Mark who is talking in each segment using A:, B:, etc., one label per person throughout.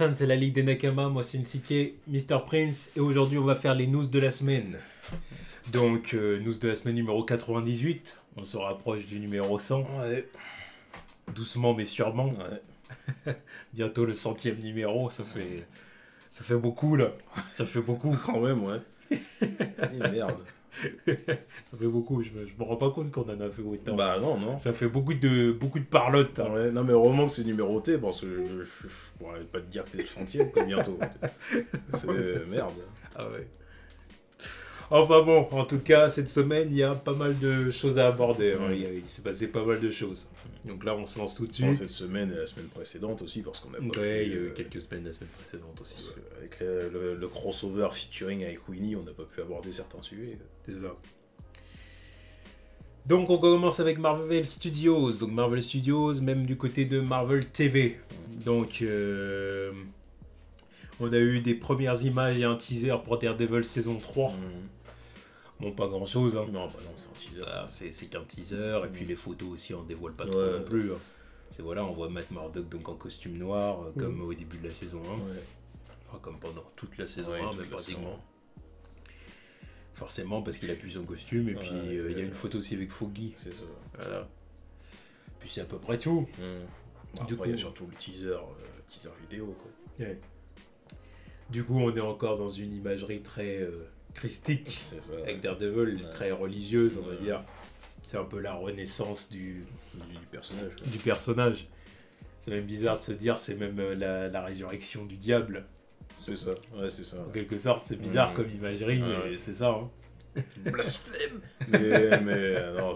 A: San, c'est la Ligue des Nakama, moi c'est Nsike, Mr. Prince, et aujourd'hui on va faire les news de la semaine. Donc, news de la semaine numéro 98, on se rapproche du numéro 100.
B: Ouais.
A: Doucement mais sûrement.
B: Ouais.
A: Bientôt le 100e numéro, ça fait beaucoup là. Ça fait beaucoup.
B: Quand même, ouais. Et merde.
A: Ça fait beaucoup, je me rends pas compte qu'on en a fait autant.
B: Bah non.
A: Ça fait beaucoup de parlotte. Hein.
B: Ouais, non mais heureusement que c'est numéroté parce que je pourrais pas te dire que t'es le 100e quoi, bientôt. C'est merde.
A: Ah ouais. Enfin bon, en tout cas, cette semaine, il y a pas mal de choses à aborder. Hein. Il s'est passé pas mal de choses. Donc là, on se lance tout de suite.
B: Bon, cette semaine et la semaine précédente aussi, parce qu'on a pas
A: ouais,
B: pu,
A: il y a eu quelques semaines la semaine précédente aussi.
B: Ouais. Avec le crossover featuring avec Winnie, on n'a pas pu aborder certains sujets.
A: C'est ça. Donc on commence avec Marvel Studios. Donc Marvel Studios, même du côté de Marvel TV. Donc on a eu des premières images et un teaser pour Daredevil saison 3. Bon, pas grand chose. Hein.
B: Non, bah non, c'est un teaser.
A: Ah, c'est qu'un teaser. Et puis les photos aussi, on dévoile pas trop non plus. Hein. C'est voilà, on voit Matt Murdock donc en costume noir, comme au début de la saison 1.
B: Ouais.
A: Enfin, comme pendant toute la saison 1, mais pratiquement. Forcément, parce qu'il a plus son costume. Et puis il y a une photo aussi avec Foggy.
B: C'est ça.
A: Voilà. Puis c'est à peu près tout.
B: Du coup, il y a surtout le teaser vidéo. Quoi.
A: Ouais. Du coup, on est encore dans une imagerie très christique,
B: ça,
A: avec Daredevil, très religieuse, on va dire. C'est un peu la renaissance du
B: personnage. Ouais.
A: Du personnage. C'est même bizarre de se dire, c'est même la résurrection du diable.
B: C'est ça, ouais, c'est ça.
A: En quelque sorte, c'est bizarre comme imagerie, mais c'est ça. Hein.
B: Blasphème. mais non,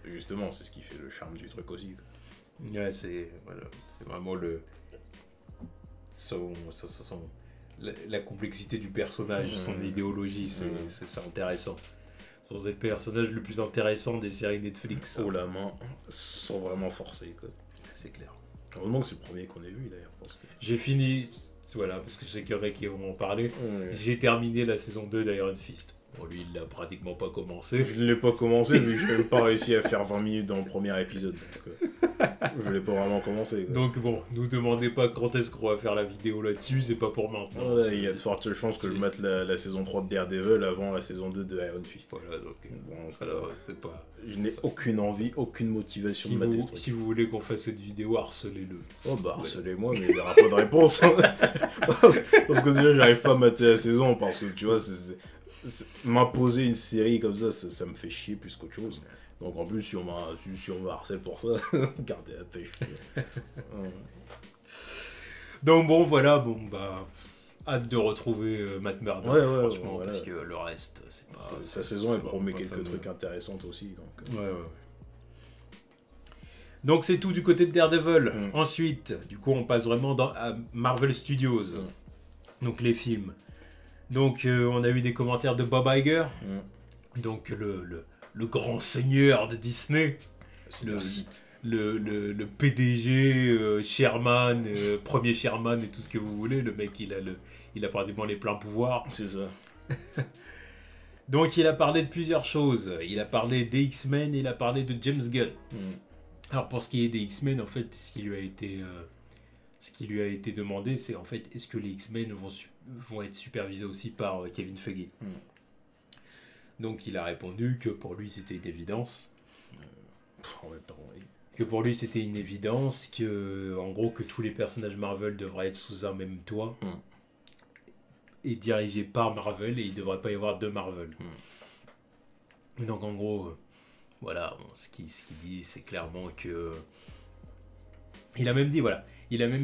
B: justement, c'est ce qui fait le charme du truc aussi. Quoi.
A: Ouais, c'est vraiment la complexité du personnage, son idéologie, c'est intéressant. C'est le personnage le plus intéressant des séries Netflix.
B: Oh la main, sans vraiment forcer. Quoi.
A: C'est clair.
B: Heureusement que c'est le premier qu'on ait vu d'ailleurs.
A: J'ai fini, voilà, parce que je sais qu'il y en a qui vont en parler. J'ai terminé la saison 2 d'Iron Fist. Bon, lui, il l'a pratiquement pas commencé.
B: Je ne l'ai pas commencé, vu que je n'ai même pas réussi à faire 20 minutes dans le premier épisode. Donc, je ne l'ai pas vraiment commencé. Quoi.
A: Donc bon, nous demandez pas quand est-ce qu'on va faire la vidéo là-dessus, c'est pas pour maintenant.
B: Voilà, il y a de fortes chances que je mette la saison 3 de Daredevil avant la saison 2 de Iron Fist.
A: Voilà, donc alors, c'est pas...
B: Je n'ai aucune envie, aucune motivation de mater ce truc.
A: Si vous voulez qu'on fasse cette vidéo, harcelez-le.
B: Oh bah harcelez-moi, mais il n'y aura pas de réponse. Parce que déjà, j'arrive pas à mater la saison, parce que tu vois, m'imposer une série comme ça me fait chier plus qu'autre chose. Donc en plus, si on me harcèle pour ça, gardez la pêche.
A: Donc bon, voilà, hâte de retrouver Matt Murdock, franchement,
B: voilà.
A: parce que le reste, c'est pas...
B: Sa saison, elle promet quelques trucs intéressants aussi. Donc,
A: ouais. Donc c'est tout du côté de Daredevil. Ensuite, du coup, on passe vraiment à Marvel Studios. Donc les films. Donc on a eu des commentaires de Bob Iger. Donc le grand seigneur de Disney. Le PDG, Sherman, premier Sherman et tout ce que vous voulez. Le mec, il a pratiquement les pleins pouvoirs.
B: C'est ça.
A: Donc il a parlé de plusieurs choses. Il a parlé des X-Men, il a parlé de James Gunn. Alors pour ce qui est des X-Men, en fait, ce qui lui a été demandé, c'est en fait, est-ce que les X-Men vont être supervisés aussi par Kevin Feige. Donc il a répondu que pour lui c'était une évidence.
B: En même temps, oui.
A: Que pour lui c'était une évidence, que en gros que tous les personnages Marvel devraient être sous un même toit et dirigés par Marvel, et il ne devrait pas y avoir deux Marvel. Donc en gros, voilà, ce qu'il dit, c'est clairement que... Il a même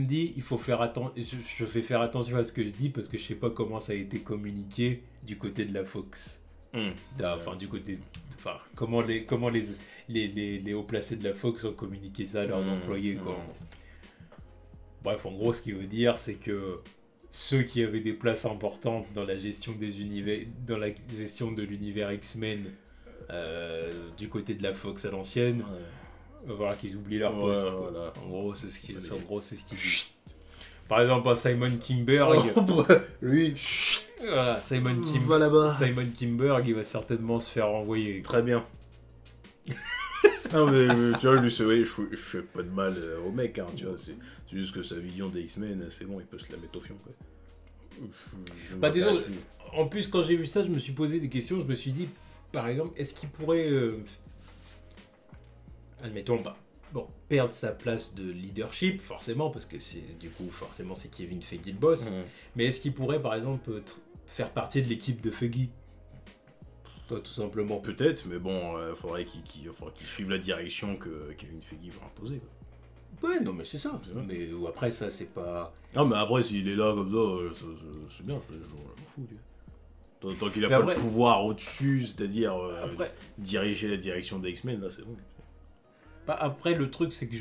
A: dit, il faut faire attention, je vais faire attention à ce que je dis, parce que je sais pas comment ça a été communiqué du côté de la Fox. Du côté... Enfin, comment les hauts placés de la Fox ont communiqué ça à leurs employés, quoi. Bref, en gros, ce qu'il veut dire, c'est que ceux qui avaient des places importantes dans la gestion des univers, dans la gestion de l'univers X-Men, du côté de la Fox à l'ancienne, va falloir qu'ils oublient leur poste. Voilà. En gros, c'est ce qu'il dit. Par exemple, Simon Kinberg.
B: Lui.
A: Voilà, Simon
B: Va là-bas.
A: Simon Kinberg, il va certainement se faire renvoyer.
B: Très bien. Non, mais tu vois, lui, je fais pas de mal au mec, hein, tu vois. C'est juste que sa vision des X-Men, c'est bon, il peut se la mettre au fion, quoi.
A: Bah, déjà, en plus, quand j'ai vu ça, je me suis posé des questions. Je me suis dit, par exemple, est-ce qu'il pourrait, admettons, bon, perdre sa place de leadership, forcément, parce que forcément, c'est Kevin Feige le boss. Mais est-ce qu'il pourrait, par exemple, faire partie de l'équipe de Feige? Toi, tout simplement.
B: Peut-être, mais bon, faudrait qu'il suive la direction que Kevin Feige va imposer, quoi.
A: Ouais, non, mais c'est ça. Mais après, ça, c'est pas...
B: Non, mais après, s'il est là comme ça, c'est bien, je m'en fous, tu vois. Tant qu'il a pas le pouvoir au-dessus, c'est-à-dire diriger la direction des X-Men, là, c'est bon.
A: Après, le truc, c'est que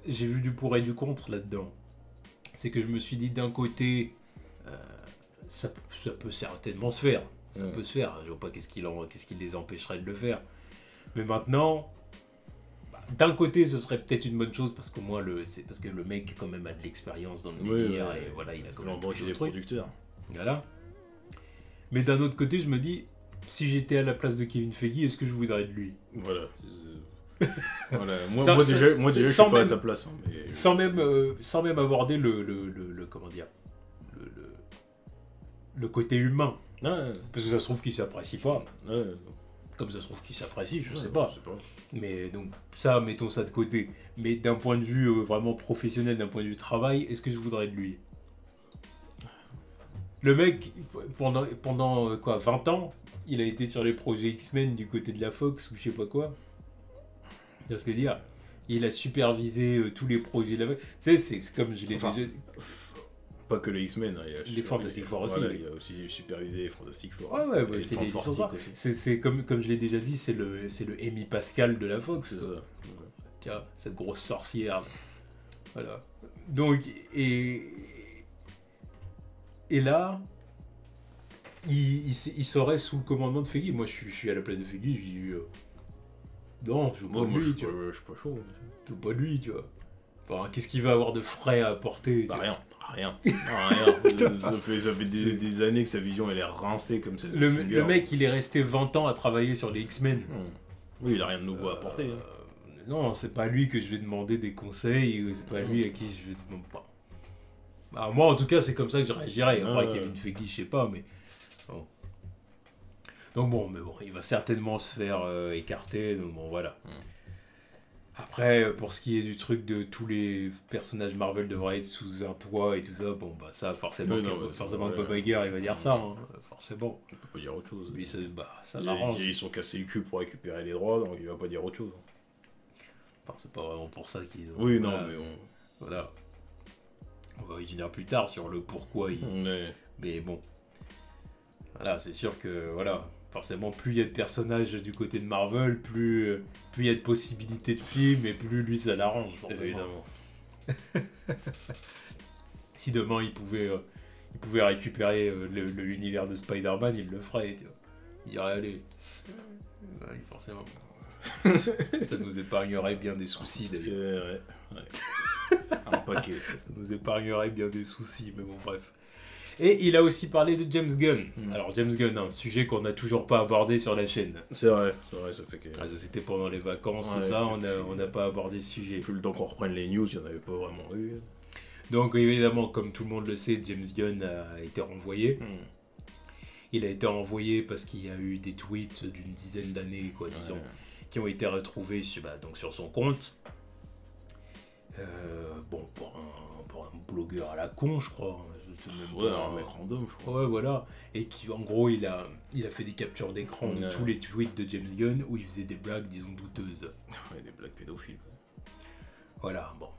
A: j'ai vu du pour et du contre là-dedans. C'est que je me suis dit, d'un côté, ça peut certainement se faire. Ça peut se faire. Je vois pas qu'est-ce qui les empêcherait de le faire. Mais maintenant, d'un côté, ce serait peut-être une bonne chose parce qu'au moins, c'est parce que le mec, quand même, a de l'expérience dans le milieu et voilà, il a quand même
B: des producteurs.
A: Voilà. Mais d'un autre côté, je me dis, si j'étais à la place de Kevin Feige, est-ce que je voudrais de lui?
B: Voilà. Voilà. Moi déjà, je suis pas à sa place. Hein, mais...
A: sans même aborder comment dire, le côté humain.
B: Ouais.
A: Parce que ça se trouve qu'il s'apprécie pas.
B: Ouais.
A: Comme ça se trouve qu'il s'apprécie, je sais pas. Mais donc, ça, mettons ça de côté. Mais d'un point de vue vraiment professionnel, d'un point de vue travail, est-ce que je voudrais de lui? Le mec, pendant quoi, 20 ans, il a été sur les projets X-Men du côté de la Fox ou je sais pas quoi. Tu vois ce que je veux dire? Il a supervisé tous les projets de la Fox. Tu sais, c'est comme je l'ai déjà...
B: Pas que les X-Men, hein,
A: les Fantastic Four aussi.
B: Voilà, il a aussi supervisé les Fantastic Four.
A: Ouais, c'est les Fantastic aussi. C'est comme je l'ai déjà dit, c'est le Amy Pascal de la Fox.
B: C'est ça. Ouais.
A: Tiens, cette grosse sorcière. Voilà. Donc, et là, il serait sous le commandement de Feige. Moi, je suis à la place de Feige, je dis... non, je veux pas de lui, tu vois.
B: Je suis pas chaud.
A: Je veux pas de lui, tu vois. Enfin, qu'est-ce qu'il va avoir de frais à apporter?
B: Rien. Ça fait des années que sa vision elle est rincée comme cette
A: le mec, il est resté 20 ans à travailler sur les X-Men.
B: Oui, il a rien de nouveau à apporter.
A: Non, c'est pas lui que je vais demander des conseils, c'est pas lui à qui je vais demander. Bah, moi, en tout cas, c'est comme ça que je réagirais. Après, Kevin Feige, je sais pas, mais bon. Donc bon, il va certainement se faire écarter. Donc bon, voilà. Après, pour ce qui est du truc de tous les personnages Marvel devraient être sous un toit et tout ça, bon, bah ça, forcément, Bob Iger, il va dire ça, hein, forcément.
B: Il peut pas dire autre chose.
A: Mais ça l'arrange.
B: Ils sont cassés le cul pour récupérer les droits, donc il va pas dire autre chose.
A: Enfin, c'est pas vraiment pour ça qu'ils ont...
B: Oui, non, mais
A: Voilà. On va revenir plus tard sur le pourquoi. Mais bon. Voilà, c'est sûr que, voilà... Forcément, plus il y a de personnages du côté de Marvel, plus il y a de possibilités de films, et plus lui ça l'arrange.
B: Évidemment.
A: Si demain il pouvait récupérer l'univers de Spider-Man, il le ferait. Tu vois. Il dirait allez. Ouais, forcément. Ça nous épargnerait bien des soucis d'ailleurs.
B: Un paquet.
A: Ça nous épargnerait bien des soucis, mais bon, bref. Et il a aussi parlé de James Gunn. Alors James Gunn, un sujet qu'on n'a toujours pas abordé sur la chaîne.
B: C'est vrai, ça fait que...
A: c'était pendant les vacances, on n'a pas abordé ce sujet.
B: Plus le temps qu'on reprenne les news, il n'y en avait pas vraiment eu.
A: Donc évidemment, comme tout le monde le sait, James Gunn a été renvoyé. Il a été renvoyé parce qu'il y a eu des tweets d'une dizaine d'années, disons, qui ont été retrouvés sur son compte. Pour un blogueur à la con, je crois.
B: Un mec random, je crois.
A: Ouais, voilà. Et qui, en gros, il a fait des captures d'écran de tous les tweets de James Gunn où il faisait des blagues, disons, douteuses.
B: Ouais, des blagues pédophiles, quoi.
A: Voilà, bon.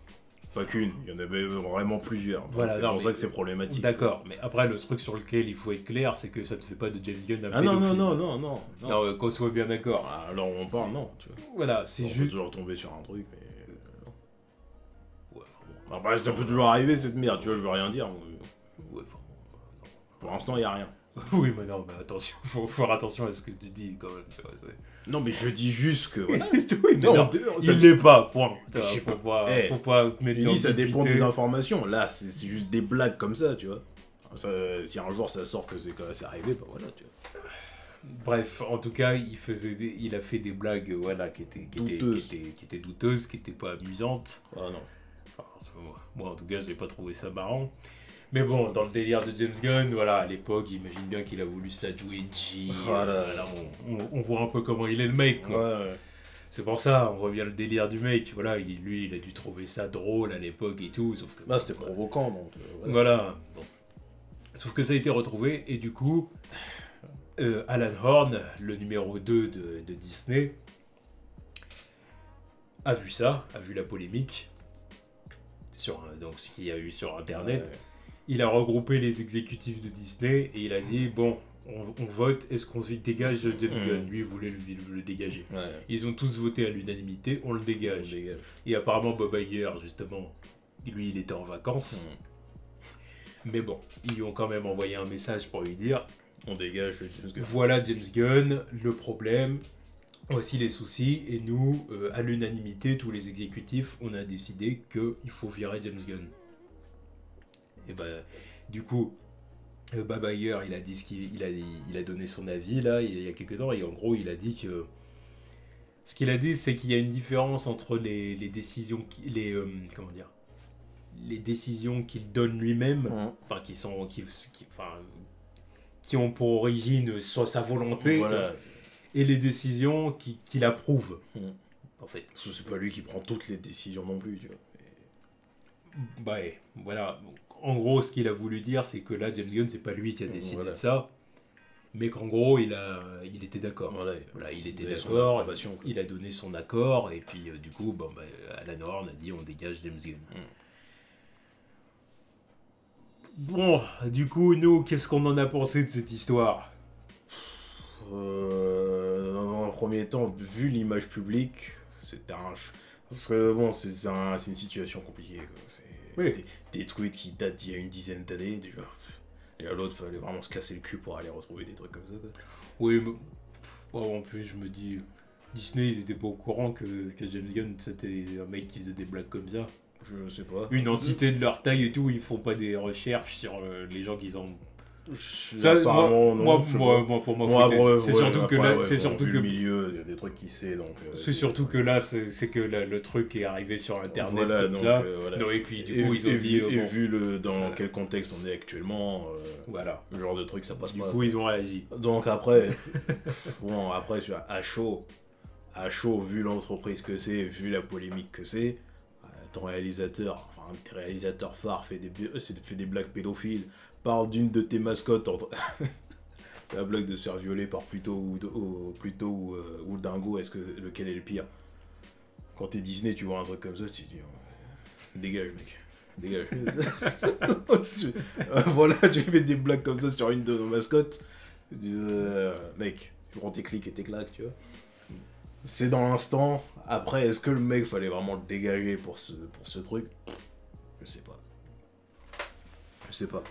B: Pas qu'une, il y en avait vraiment plusieurs.
A: Voilà,
B: c'est pour ça que c'est problématique.
A: D'accord, mais après, le truc sur lequel il faut être clair, c'est que ça ne fait pas de James Gunn un
B: pédophile.
A: Non, qu'on soit bien d'accord.
B: Alors on parle, non, tu vois.
A: Voilà, c'est juste...
B: On peut toujours tomber sur un truc, mais... Bah, ça peut toujours arriver cette merde, tu vois, je veux rien dire. Pour l'instant, il n'y a rien.
A: Oui, mais non, mais attention, faut faire attention à ce que tu dis quand même. Tu vois,
B: non, mais je dis juste que. Voilà.
A: Oui, mais non, il l'est pas, point. Faut pas mettre.
B: Il dit ça dépend des informations. Là, c'est juste des blagues comme ça, tu vois. Si un jour ça sort que c'est arrivé, bah voilà, tu vois.
A: Bref, en tout cas, il a fait des blagues voilà, qui étaient douteuses, qui n'étaient pas amusantes.
B: Ah non.
A: Enfin, moi, en tout cas, j'ai pas trouvé ça marrant. Mais bon, dans le délire de James Gunn, voilà, à l'époque, j'imagine bien qu'il a voulu se la jouer edgy.
B: Voilà.
A: Là, on voit un peu comment il est le mec, quoi.
B: Ouais.
A: C'est pour ça, on voit bien le délire du mec. Voilà, lui, il a dû trouver ça drôle à l'époque et tout, sauf que...
B: Bah, c'était provoquant, donc...
A: Voilà. Bon. Sauf que ça a été retrouvé, et du coup, Alan Horn, le numéro 2 de Disney, a vu ça, a vu la polémique, donc ce qu'il y a eu sur Internet. Ouais. Il a regroupé les exécutifs de Disney, et il a dit, bon, on vote, est-ce qu'on dégage James Gunn? Lui, il voulait le dégager. Ouais. Ils ont tous voté à l'unanimité, on le dégage. Et apparemment, Bob Iger, justement, lui, il était en vacances. Mais bon, ils lui ont quand même envoyé un message pour lui dire
B: on dégage James Gunn.
A: Voilà James Gunn, le problème, voici les soucis, et nous, à l'unanimité, tous les exécutifs, on a décidé qu'il faut virer James Gunn. Et ben, du coup, Bob Iger, il a dit il a donné son avis là, il y a quelques temps, et en gros, il a dit que ce qu'il a dit, c'est qu'il y a une différence entre les décisions, les décisions qu'il donne lui-même, enfin qui ont pour origine soit sa volonté, voilà, et les décisions qu'il approuve. En fait,
B: parce que c'est pas lui qui prend toutes les décisions non plus, tu vois.
A: Ouais, voilà. En gros, ce qu'il a voulu dire, c'est que là, James Gunn, c'est pas lui qui a décidé de ça, mais qu'en gros, il était d'accord. Voilà, il était d'accord. Il a donné son accord, et puis du coup, Alan Horn a dit on dégage James Gunn. Bon, du coup, nous, qu'est-ce qu'on en a pensé de cette histoire?
B: Dans un premier temps, vu l'image publique, c'était parce que bon, c'est une situation compliquée, quoi.
A: Oui.
B: Des tweets qui datent d'il y a une dizaine d'années, déjà. Et à l'autre, fallait vraiment se casser le cul pour aller retrouver des trucs comme ça, quoi.
A: Oui, mais en plus, je me dis, Disney, ils étaient pas au courant que James Gunn, c'était un mec qui faisait des blagues comme ça.
B: Je sais pas.
A: Une entité de leur taille et tout, ils font pas des recherches sur les gens qu'ils ont.
B: Ça, moi,
A: pour moi, c'est surtout que là, c'est surtout que
B: le milieu, il y a des trucs qui sait, donc.
A: C'est surtout que là, c'est que le truc est arrivé sur Internet comme ça. Non, et puis du coup, ils ont dit.
B: Et vu dans quel contexte on est actuellement,
A: voilà,
B: le genre de truc, ça passe pas.
A: Du coup, ils ont réagi.
B: Donc après, à chaud, vu l'entreprise que c'est, vu la polémique que c'est. Tes réalisateurs phares fait des blagues pédophiles, parle d'une de tes mascottes, la blague de se faire violer par Pluto ou Dingo, lequel est le pire? Quand t'es Disney, tu vois un truc comme ça, tu te dis dégage mec, dégage. Voilà, tu fais des blagues comme ça sur une de nos mascottes, mec, tu prends tes clics et tes claques, tu vois. C'est dans l'instant. Après, est-ce que le mec fallait vraiment le dégager pour ce truc? Je sais pas.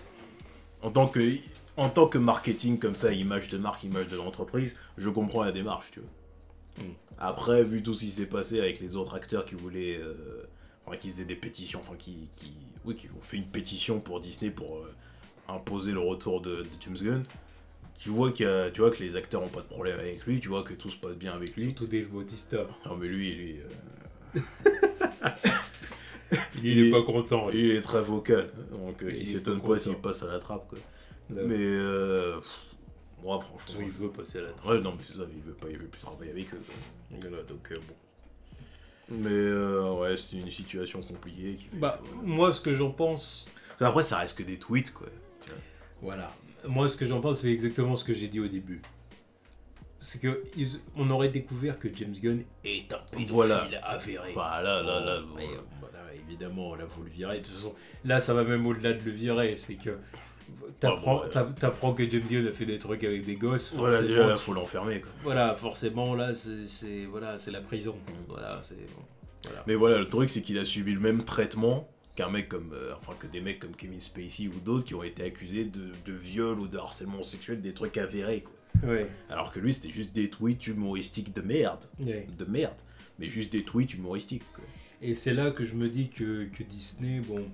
B: En tant que marketing comme ça, image de marque, image de l'entreprise, je comprends la démarche, tu vois. Après, vu tout ce qui s'est passé avec les autres acteurs qui voulaient, qui faisaient des pétitions, qui ont fait une pétition pour Disney pour imposer le retour de James Gunn. Tu vois que les acteurs ont pas de problème avec lui, tu vois que tout se passe bien avec lui.
A: Surtout Dave Bautista.
B: Non mais lui
A: il est pas content.
B: Il est très vocal, donc il s'étonne pas s'il passe à la trappe, quoi. Non. Mais moi franchement.
A: Il veut passer à la trappe.
B: Ouais, non mais c'est ça, il veut plus travailler avec eux, quoi. Voilà, donc bon. Mais c'est une situation compliquée.
A: Moi ce que j'en pense.
B: Après ça reste que des tweets, quoi.
A: Voilà. Moi, ce que j'en pense, c'est exactement ce que j'ai dit au début. C'est que on aurait découvert que James Gunn est un pédophile avéré.
B: Voilà,
A: évidemment, là, vous le virez. De toute façon, là, ça va même au-delà de le virer. C'est que t'apprends que James Gunn a fait des trucs avec des gosses.
B: Voilà, déjà, là, faut l'enfermer, quoi.
A: Voilà, forcément, là, c'est la prison. Voilà.
B: Mais voilà, le truc, c'est qu'il a subi le même traitement que des mecs comme Kevin Spacey ou d'autres qui ont été accusés de viol ou de harcèlement sexuel, des trucs avérés, quoi.
A: Ouais.
B: Alors que lui, c'était juste des tweets humoristiques de merde.
A: Ouais.
B: De merde. Mais juste des tweets humoristiques, quoi.
A: Et c'est là que je me dis que Disney, bon,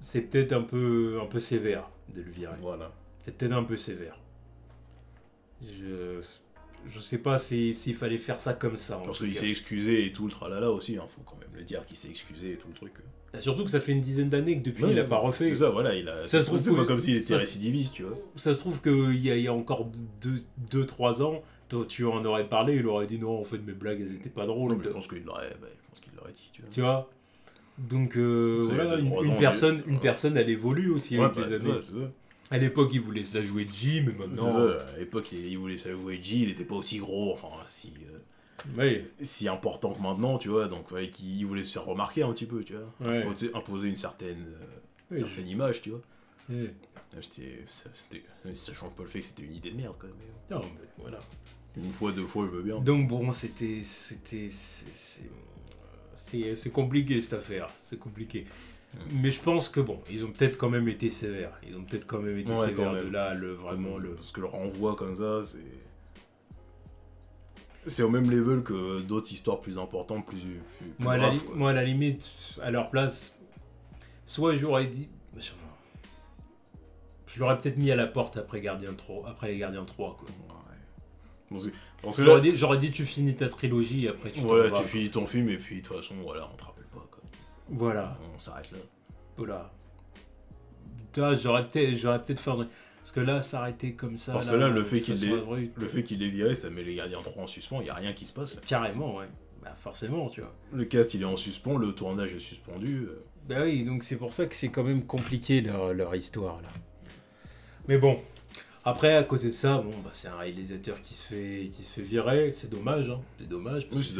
A: c'est peut-être un peu sévère de le virer.
B: Voilà.
A: C'est peut-être un peu sévère. Je sais pas s'il fallait faire ça comme ça.
B: Parce qu'il s'est excusé et tout le tralala aussi, hein, faut quand même le dire qu'il s'est excusé et tout le truc.
A: Surtout que ça fait une dizaine d'années que depuis il a pas refait.
B: C'est ça, voilà, ça se trouve c'est pas comme s'il était récidiviste, tu vois.
A: Ça se trouve qu'il y a encore 2-3 ans, tu en aurais parlé, il aurait dit non, en fait mes blagues elles étaient pas drôles.
B: Non, mais je pense qu'il l'aurait dit, tu vois.
A: Tu vois. Donc voilà, une personne elle évolue aussi avec les années.
B: C'est ça.
A: À l'époque, il voulait se la jouer G, mais maintenant...
B: C'est ça, à l'époque, il voulait se la jouer G, il était pas aussi gros, enfin, si important que maintenant, tu vois, donc ouais, il voulait se faire remarquer un petit peu, tu vois, imposer une certaine image, tu vois. Oui. Ça change pas le fait que c'était une idée de merde, quand même.
A: Non, mais voilà.
B: Une fois, 2 fois, je veux bien.
A: Donc bon, c'est compliqué, cette affaire, c'est compliqué. Mais je pense que bon, ils ont peut-être quand même été sévères. De là,
B: Parce que le renvoi comme ça, c'est au même level que d'autres histoires plus importantes, plus graves,
A: moi, à la limite, à leur place, soit j'aurais dit... Je l'aurais peut-être mis à la porte après les Gardiens 3, quoi.
B: Ouais.
A: Parce que j'aurais dit tu finis ta trilogie et après tu
B: tu finis ton film et puis de toute façon, voilà, on te rappelle pas, quoi.
A: Voilà.
B: On s'arrête là.
A: Voilà. J'aurais peut-être fait un... Parce que là, s'arrêter comme ça...
B: Parce que là, le fait qu'il ait viré, ça met les Gardiens 3 en suspens, il n'y a rien qui se passe. Là.
A: Carrément, ouais. Bah forcément, tu vois.
B: Le cast, il est en suspens, le tournage est suspendu.
A: Bah oui, donc c'est pour ça que c'est quand même compliqué, leur histoire, là. Mais bon. Après, à côté de ça, c'est un réalisateur qui se fait virer. C'est dommage, hein. C'est dommage. Parce que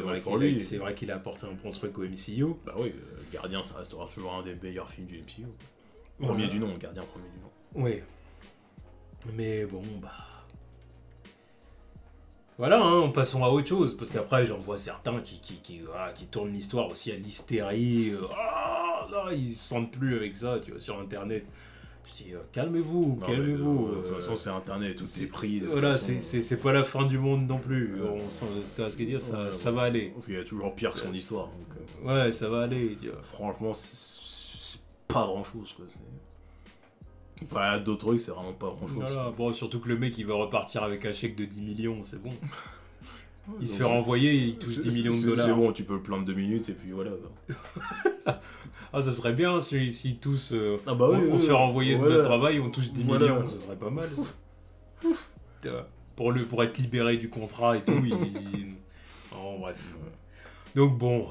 A: c'est vrai qu'il a apporté un bon truc au MCU.
B: Bah oui, Gardien, ça restera toujours un des meilleurs films du MCU. Premier du nom, Gardien, premier du nom.
A: Oui. Mais bon, voilà, hein, passons à autre chose. Parce qu'après, j'en vois certains qui tournent l'histoire aussi à l'hystérie. Là, ils se sentent plus avec ça, tu vois, sur Internet. Je dis, calmez-vous.
B: De toute façon, c'est Internet, tout est pris.
A: Voilà, c'est pas la fin du monde non plus. C'est ce que dire, ça va aller.
B: Parce qu'il y a toujours pire que son histoire. Donc,
A: ouais, ça va aller, tu vois.
B: Franchement, c'est pas grand-chose, quoi. Pas d'autres trucs, c'est vraiment pas grand-chose.
A: Voilà. Bon, surtout que le mec, il veut repartir avec un chèque de 10 millions, c'est bon. Il se fait renvoyer, il touche 10 millions de dollars.
B: C'est bon, tu peux le plaindre 2 minutes et puis voilà.
A: Ça serait bien si tous on se fait renvoyer de notre travail, on touche 10 millions, ce serait pas mal. Pour être libéré du contrat et tout. Bref. Donc bon,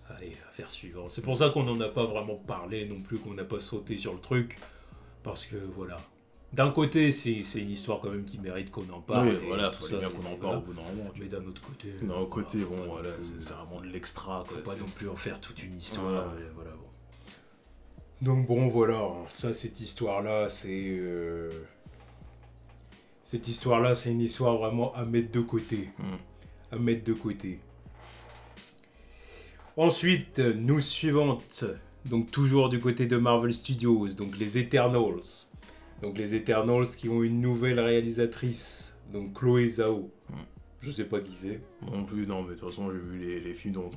A: allez, affaire suivante. C'est pour ça qu'on n'en a pas vraiment parlé non plus, qu'on n'a pas sauté sur le truc. Parce que voilà. D'un côté, c'est une histoire quand même qui mérite qu'on en parle.
B: Oui, voilà, fallait bien qu'on en parle au bout d'un moment.
A: Mais d'un autre côté...
B: voilà, c'est vraiment de l'extra.
A: Faut pas non plus en faire toute une histoire. Voilà, bon. Donc bon, voilà. Ça, cette histoire-là, c'est... Cette histoire-là, c'est une histoire vraiment à mettre de côté. À mettre de côté. Ensuite, news suivante. Donc toujours du côté de Marvel Studios. Donc les Eternals. Donc les Eternals qui ont une nouvelle réalisatrice, donc Chloé Zhao. Je sais pas qui c'est.
B: Non plus, non, mais de toute façon j'ai vu les films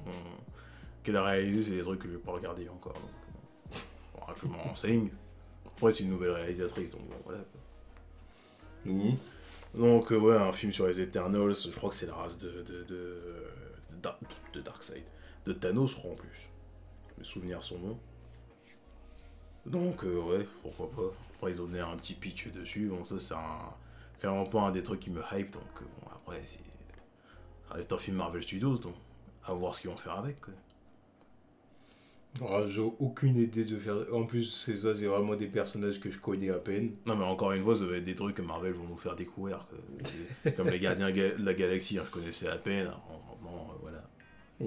B: qu'elle a réalisés, c'est des trucs que je vais pas regarder encore. Donc, je me renseigne. Après c'est une nouvelle réalisatrice, donc bon, voilà. Donc ouais, un film sur les Eternals, je crois que c'est la race de Darkseid. De Thanos, je crois en plus. Je me souvenir son nom. Donc ouais, pourquoi pas. Après ils ont donné un petit pitch dessus, bon ça c'est clairement pas un des trucs qui me hype, donc bon après ça reste un film Marvel Studios, donc à voir ce qu'ils vont faire avec, quoi.
A: J'ai aucune idée de faire... En plus c'est vraiment des personnages que je connais à peine.
B: Non mais encore une fois ça va être des trucs que Marvel vont nous faire découvrir, comme les Gardiens de la Galaxie, je connaissais à peine, voilà,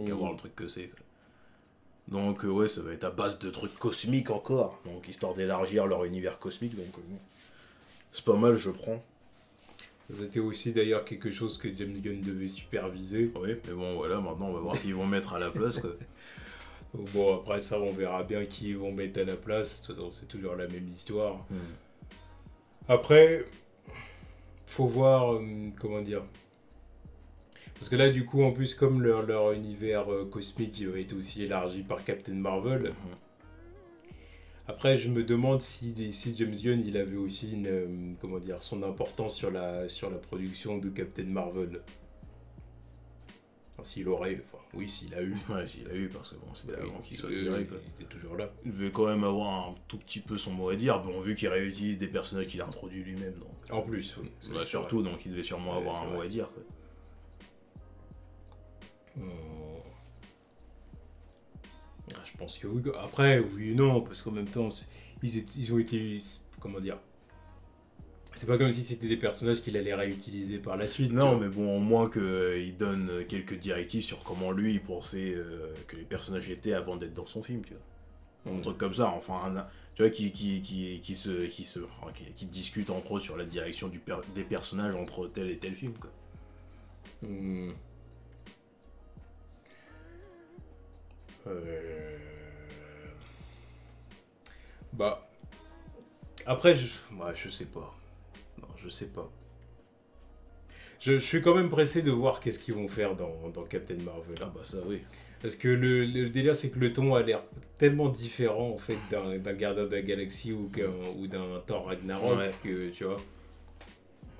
B: qu'à voir le truc que c'est, quoi. Donc ouais, ça va être à base de trucs cosmiques encore, donc histoire d'élargir leur univers cosmique, donc c'est pas mal, je prends.
A: C'était aussi d'ailleurs quelque chose que James Gunn devait superviser.
B: Oui, mais bon voilà, maintenant on va voir qui ils vont mettre à la place, quoi.
A: Bon, après ça on verra bien qui ils vont mettre à la place, c'est toujours la même histoire. Après, faut voir, comment dire... Parce que là, du coup, en plus, comme leur univers cosmique va être aussi élargi par Captain Marvel, Après, je me demande si James Gunn, il avait aussi comment dire, son importance sur la production de Captain Marvel. Enfin, s'il aurait, enfin, oui, s'il a eu.
B: Ouais, s'il a eu, parce que bon, c'était avant qu'il soit
A: il
B: viré, quoi.
A: était toujours là.
B: Il devait quand même avoir un tout petit peu son mot à dire, bon, vu qu'il réutilise des personnages qu'il a introduits lui-même. Donc.
A: En plus, oui.
B: Bah, surtout, donc il devait sûrement avoir un mot à dire, quoi.
A: Je pense que oui. Après, oui et non, parce qu'en même temps, ils ont été. Comment dire? C'est pas comme si c'était des personnages qu'il allait réutiliser par la suite.
B: Non, mais bon, au moins qu'il donne quelques directives sur comment lui il pensait que les personnages étaient avant d'être dans son film, tu vois. Un truc comme ça, enfin, tu vois, qui discute entre eux sur la direction des personnages entre tel et tel film, quoi.
A: Bah. Après, je sais pas. Non, je sais pas. Je suis quand même pressé de voir qu'est-ce qu'ils vont faire dans Captain Marvel.
B: Ah bah ça, oui.
A: Parce que le délire, c'est que le ton a l'air tellement différent, en fait, d'un Gardien de la Galaxie ou d'un Thor Ragnarok,
B: Ouais.
A: que, tu vois.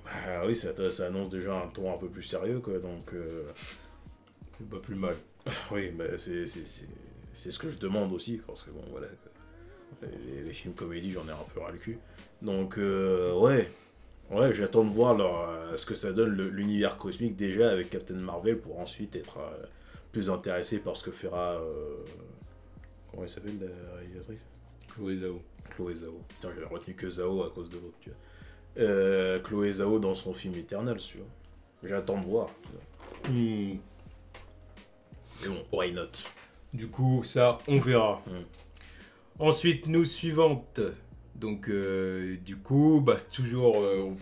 B: Ah oui, ça annonce déjà un ton un peu plus sérieux, quoi, donc...
A: C'est pas plus mal.
B: Oui, mais c'est ce que je demande aussi, parce que bon, voilà, quoi. Les films comédies, j'en ai un peu ras le cul. Donc, ouais, j'attends de voir ce que ça donne l'univers cosmique déjà avec Captain Marvel pour ensuite être plus intéressé par ce que fera... comment elle s'appelle, la réalisatrice?
A: Chloé Zhao.
B: Chloé Zhao. Putain, j'avais retenu que Zhao à cause de l'autre, tu vois. Chloé Zhao dans son film Eternal, tu vois. J'attends de voir, tu vois. Mais bon, why not?
A: Du coup, ça, on verra. Ensuite, news suivante. Donc, du coup, bah, c'est toujours... on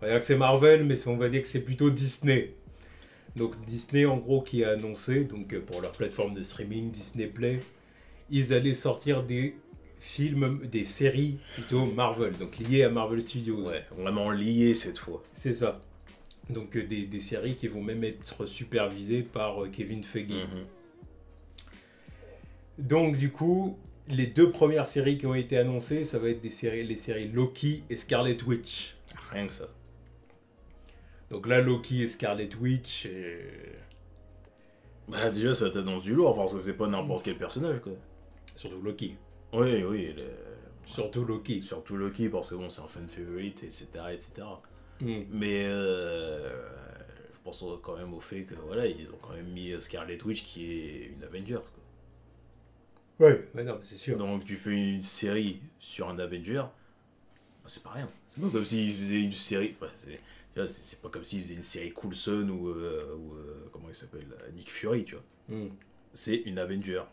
A: va dire que c'est Marvel, mais on va dire que c'est plutôt Disney. Donc, Disney, en gros, qui a annoncé, donc pour leur plateforme de streaming, Disney Play, ils allaient sortir des films, des séries plutôt Marvel, donc liées à Marvel Studios.
B: Ouais, vraiment liées cette fois.
A: C'est ça. Donc, des séries qui vont même être supervisées par Kevin Feige. Donc, du coup... Les deux premières séries qui ont été annoncées, ça va être les séries Loki et Scarlet Witch.
B: Rien que ça.
A: Donc là, Loki et Scarlet Witch...
B: Bah déjà, ça t'annonce du lourd, parce que c'est pas n'importe quel personnage, quoi.
A: Surtout Loki.
B: Oui.
A: Surtout Loki.
B: Surtout Loki, parce que bon, c'est un fan favorite, etc. Mais je pense quand même au fait que, voilà, ils ont quand même mis Scarlet Witch qui est une Avenger, quoi.
A: Ouais, non, c'est sûr.
B: Donc tu fais une série sur un Avenger, bah, c'est pas rien. C'est pas comme s'ils faisaient une série... Enfin, c'est pas comme s'ils faisaient une série Coulson ou comment il s'appelle, Nick Fury, tu vois. C'est une Avenger.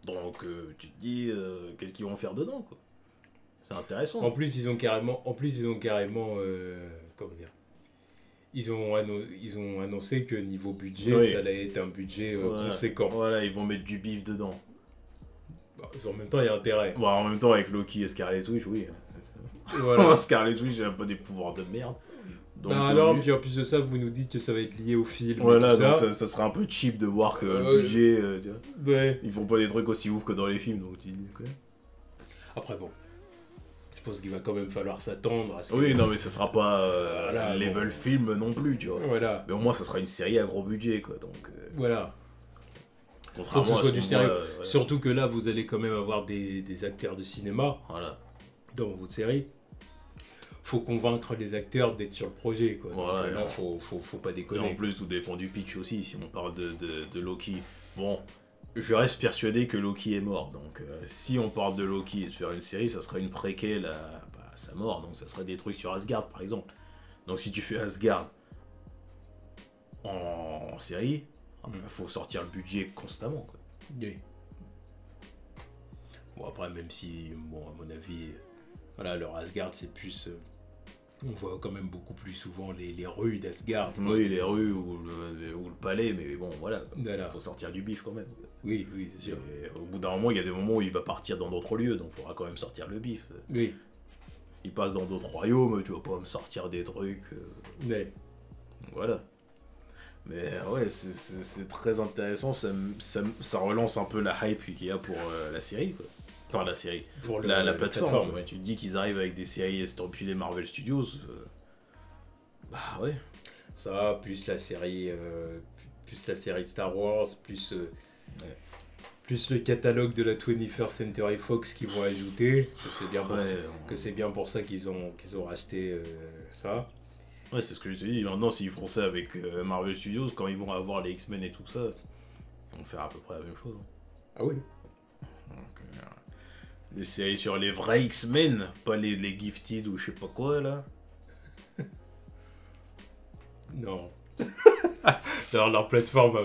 B: Donc tu te dis, qu'est-ce qu'ils vont faire dedans, quoi. C'est intéressant.
A: En plus, ils ont carrément... comment dire, ils ont annoncé que niveau budget, ça allait être un budget conséquent.
B: Voilà, ils vont mettre du bif dedans.
A: Bah, en même temps, il y a intérêt.
B: Bon, en même temps, avec Loki et Scarlet Witch, oui.
A: Voilà.
B: Scarlet Witch, j'ai pas des pouvoirs de merde.
A: Donc, alors, puis en plus de ça, vous nous dites que ça va être lié au film.
B: Voilà,
A: et tout
B: donc
A: ça.
B: ça serait un peu cheap de voir que le budget, tu vois,
A: Ouais.
B: ils font pas des trucs aussi ouf que dans les films, donc tu dis quoi.
A: Après, bon. Je pense qu'il va quand même falloir s'attendre à ce que...
B: Oui, non, mais ça sera pas
A: Voilà,
B: level film non plus, tu vois.
A: Voilà.
B: Mais au moins, ça sera une série à gros budget, quoi, donc...
A: Voilà.
B: Contrairement
A: Faut que ce soit
B: à
A: du
B: ce
A: sérieux.
B: voilà.
A: Surtout que là, vous allez quand même avoir des acteurs de cinéma
B: Voilà.
A: dans votre série. Faut convaincre les acteurs d'être sur le projet, quoi.
B: Voilà,
A: Donc, là, faut pas
B: Et
A: déconner.
B: en plus, tout dépend du pitch aussi, si on parle de Loki. Bon, je reste persuadé que Loki est mort, donc si on parle de Loki et de faire une série, ça sera une préquelle à sa mort, donc ça serait des trucs sur Asgard, par exemple. Donc si tu fais Asgard en série, faut sortir le budget constamment, quoi.
A: Oui. Bon, après, même si, bon, à mon avis, voilà, leur Asgard, c'est plus... on voit quand même beaucoup plus souvent les rues d'Asgard.
B: Oui, les rues ou le palais, mais bon, voilà.
A: Voilà.
B: Faut sortir du bif quand même.
A: Oui, c'est sûr.
B: Et au bout d'un moment, il y a des moments où il va partir dans d'autres lieux, donc il faudra quand même sortir le bif.
A: Oui.
B: Il passe dans d'autres royaumes, tu vas pas me sortir des trucs.
A: Mais...
B: Voilà. Mais ouais, c'est très intéressant, ça relance un peu la hype qu'il y a pour la série, quoi. Par la série.
A: Pour
B: La plateforme. Ouais. Tu te dis qu'ils arrivent avec des séries estampillées Marvel Studios. Bah ouais.
A: Ça, plus la série Star Wars, plus le catalogue de la 21st Century Fox qu'ils vont ajouter. Que c'est bien pour ça qu'ils ont racheté ça.
B: Ouais, c'est ce que je te dis. Maintenant, s'ils font ça avec Marvel Studios, quand ils vont avoir les X-Men et tout ça, ils vont faire à peu près la même chose.
A: Ah oui.
B: Donc, des séries sur les vrais X-Men, pas les Gifted ou je sais pas quoi, là.
A: Non. Alors, leur plateforme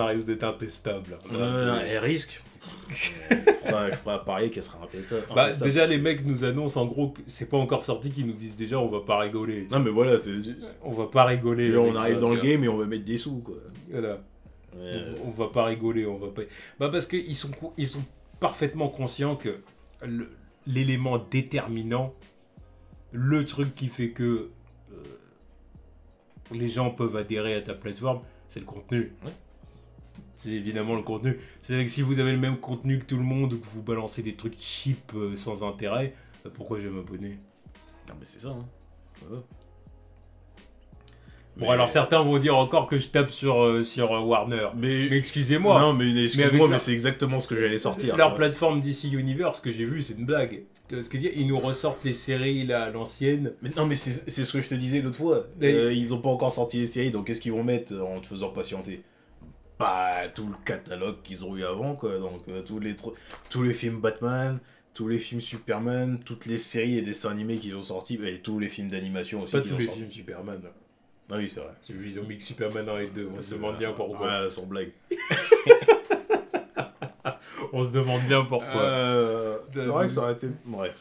A: risque d'être intestable.
B: Elle risque. Je ferai parier qu'elle sera intestable.
A: Déjà, les mecs nous annoncent en gros que c'est pas encore sorti, qu'ils nous disent déjà on va pas rigoler.
B: Non, mais voilà,
A: on va pas rigoler.
B: Et on arrive dans le game et on va mettre des sous, quoi.
A: Voilà. On va pas rigoler, on va pas. Parce qu'ils sont parfaitement conscients que l'élément déterminant, le truc qui fait que les gens peuvent adhérer à ta plateforme, c'est le contenu.
B: Ouais.
A: C'est évidemment le contenu. C'est-à-dire que si vous avez le même contenu que tout le monde ou que vous balancez des trucs cheap sans intérêt, pourquoi je vais m'abonner ?
B: Non, mais c'est ça. Hein. Ouais.
A: Bon, alors certains vont dire encore que je tape sur Warner. Mais excusez-moi.
B: Non, mais excuse-moi, mais c'est exactement ce que j'allais sortir.
A: Leur plateforme DC Universe, que j'ai vu, c'est une blague. Ce que dire, ils nous ressortent les séries là à l'ancienne.
B: Mais non, mais c'est ce que je te disais l'autre fois. Ils ont pas encore sorti les séries, donc qu'est-ce qu'ils vont mettre en te faisant patienter ? Pas tout le catalogue qu'ils ont eu avant, quoi. Donc tous les films Batman, tous les films Superman, toutes les séries et dessins animés qu'ils ont sortis, et tous les films d'animation aussi.
A: Pas tous les films Superman.
B: Ah oui, c'est vrai.
A: J'ai vu, ils ont mis Superman 1 et 2. On se demande bien pourquoi.
B: Ouais, sans blague.
A: On se demande bien pourquoi.
B: C'est vrai que ça aurait été... Bref.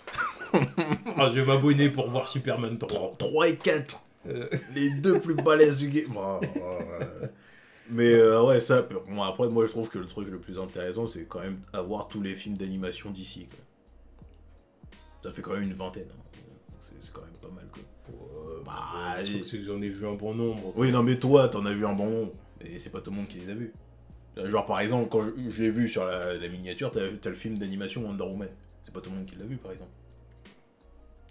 A: Je vais m'abonner pour voir Superman 3.
B: 3 et 4. Les deux plus balèzes du game. Mais ouais, ça... Bon, après, moi, je trouve que le truc le plus intéressant, c'est quand même avoir tous les films d'animation d'ici. Ça fait quand même une vingtaine. Hein. C'est quand même pas mal, quoi.
A: Je trouve que j'en ai vu un bon nombre.
B: Oui, non, mais toi, t'en as vu un bon nombre. Et c'est pas tout le monde qui les a vus. Genre, par exemple, quand j'ai vu sur la miniature, t'as le film d'animation Wonder Woman. C'est pas tout le monde qui l'a vu, par exemple.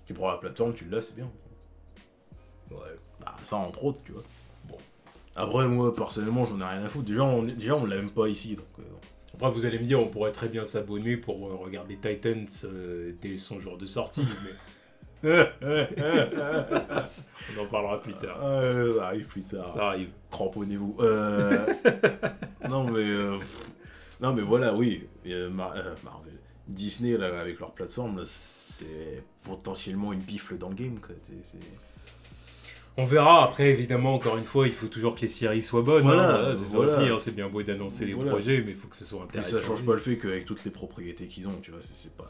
B: Tu prends la plateforme, tu l'as, c'est bien. Ouais. Ça, entre autres, tu vois. Bon. Après, moi, personnellement, j'en ai rien à foutre. Déjà, on l'a même pas ici, donc...
A: Après, vous allez me dire, on pourrait très bien s'abonner pour regarder Titans dès son jour de sortie, mais... On en parlera plus tard.
B: Ça arrive plus tard.
A: Ça arrive.
B: Cramponnez-vous. Non mais voilà, oui. Marvel. Disney là, avec leur plateforme, là, c'est potentiellement une bifle dans le game, quoi.
A: On verra. Après, évidemment, encore une fois, il faut toujours que les séries soient bonnes.
B: Voilà,
A: c'est ça aussi. Hein, c'est bien beau d'annoncer les projets, mais il faut que ce soit intéressant.
B: Mais ça change pas le fait qu'avec toutes les propriétés qu'ils ont, tu vois, c'est pas...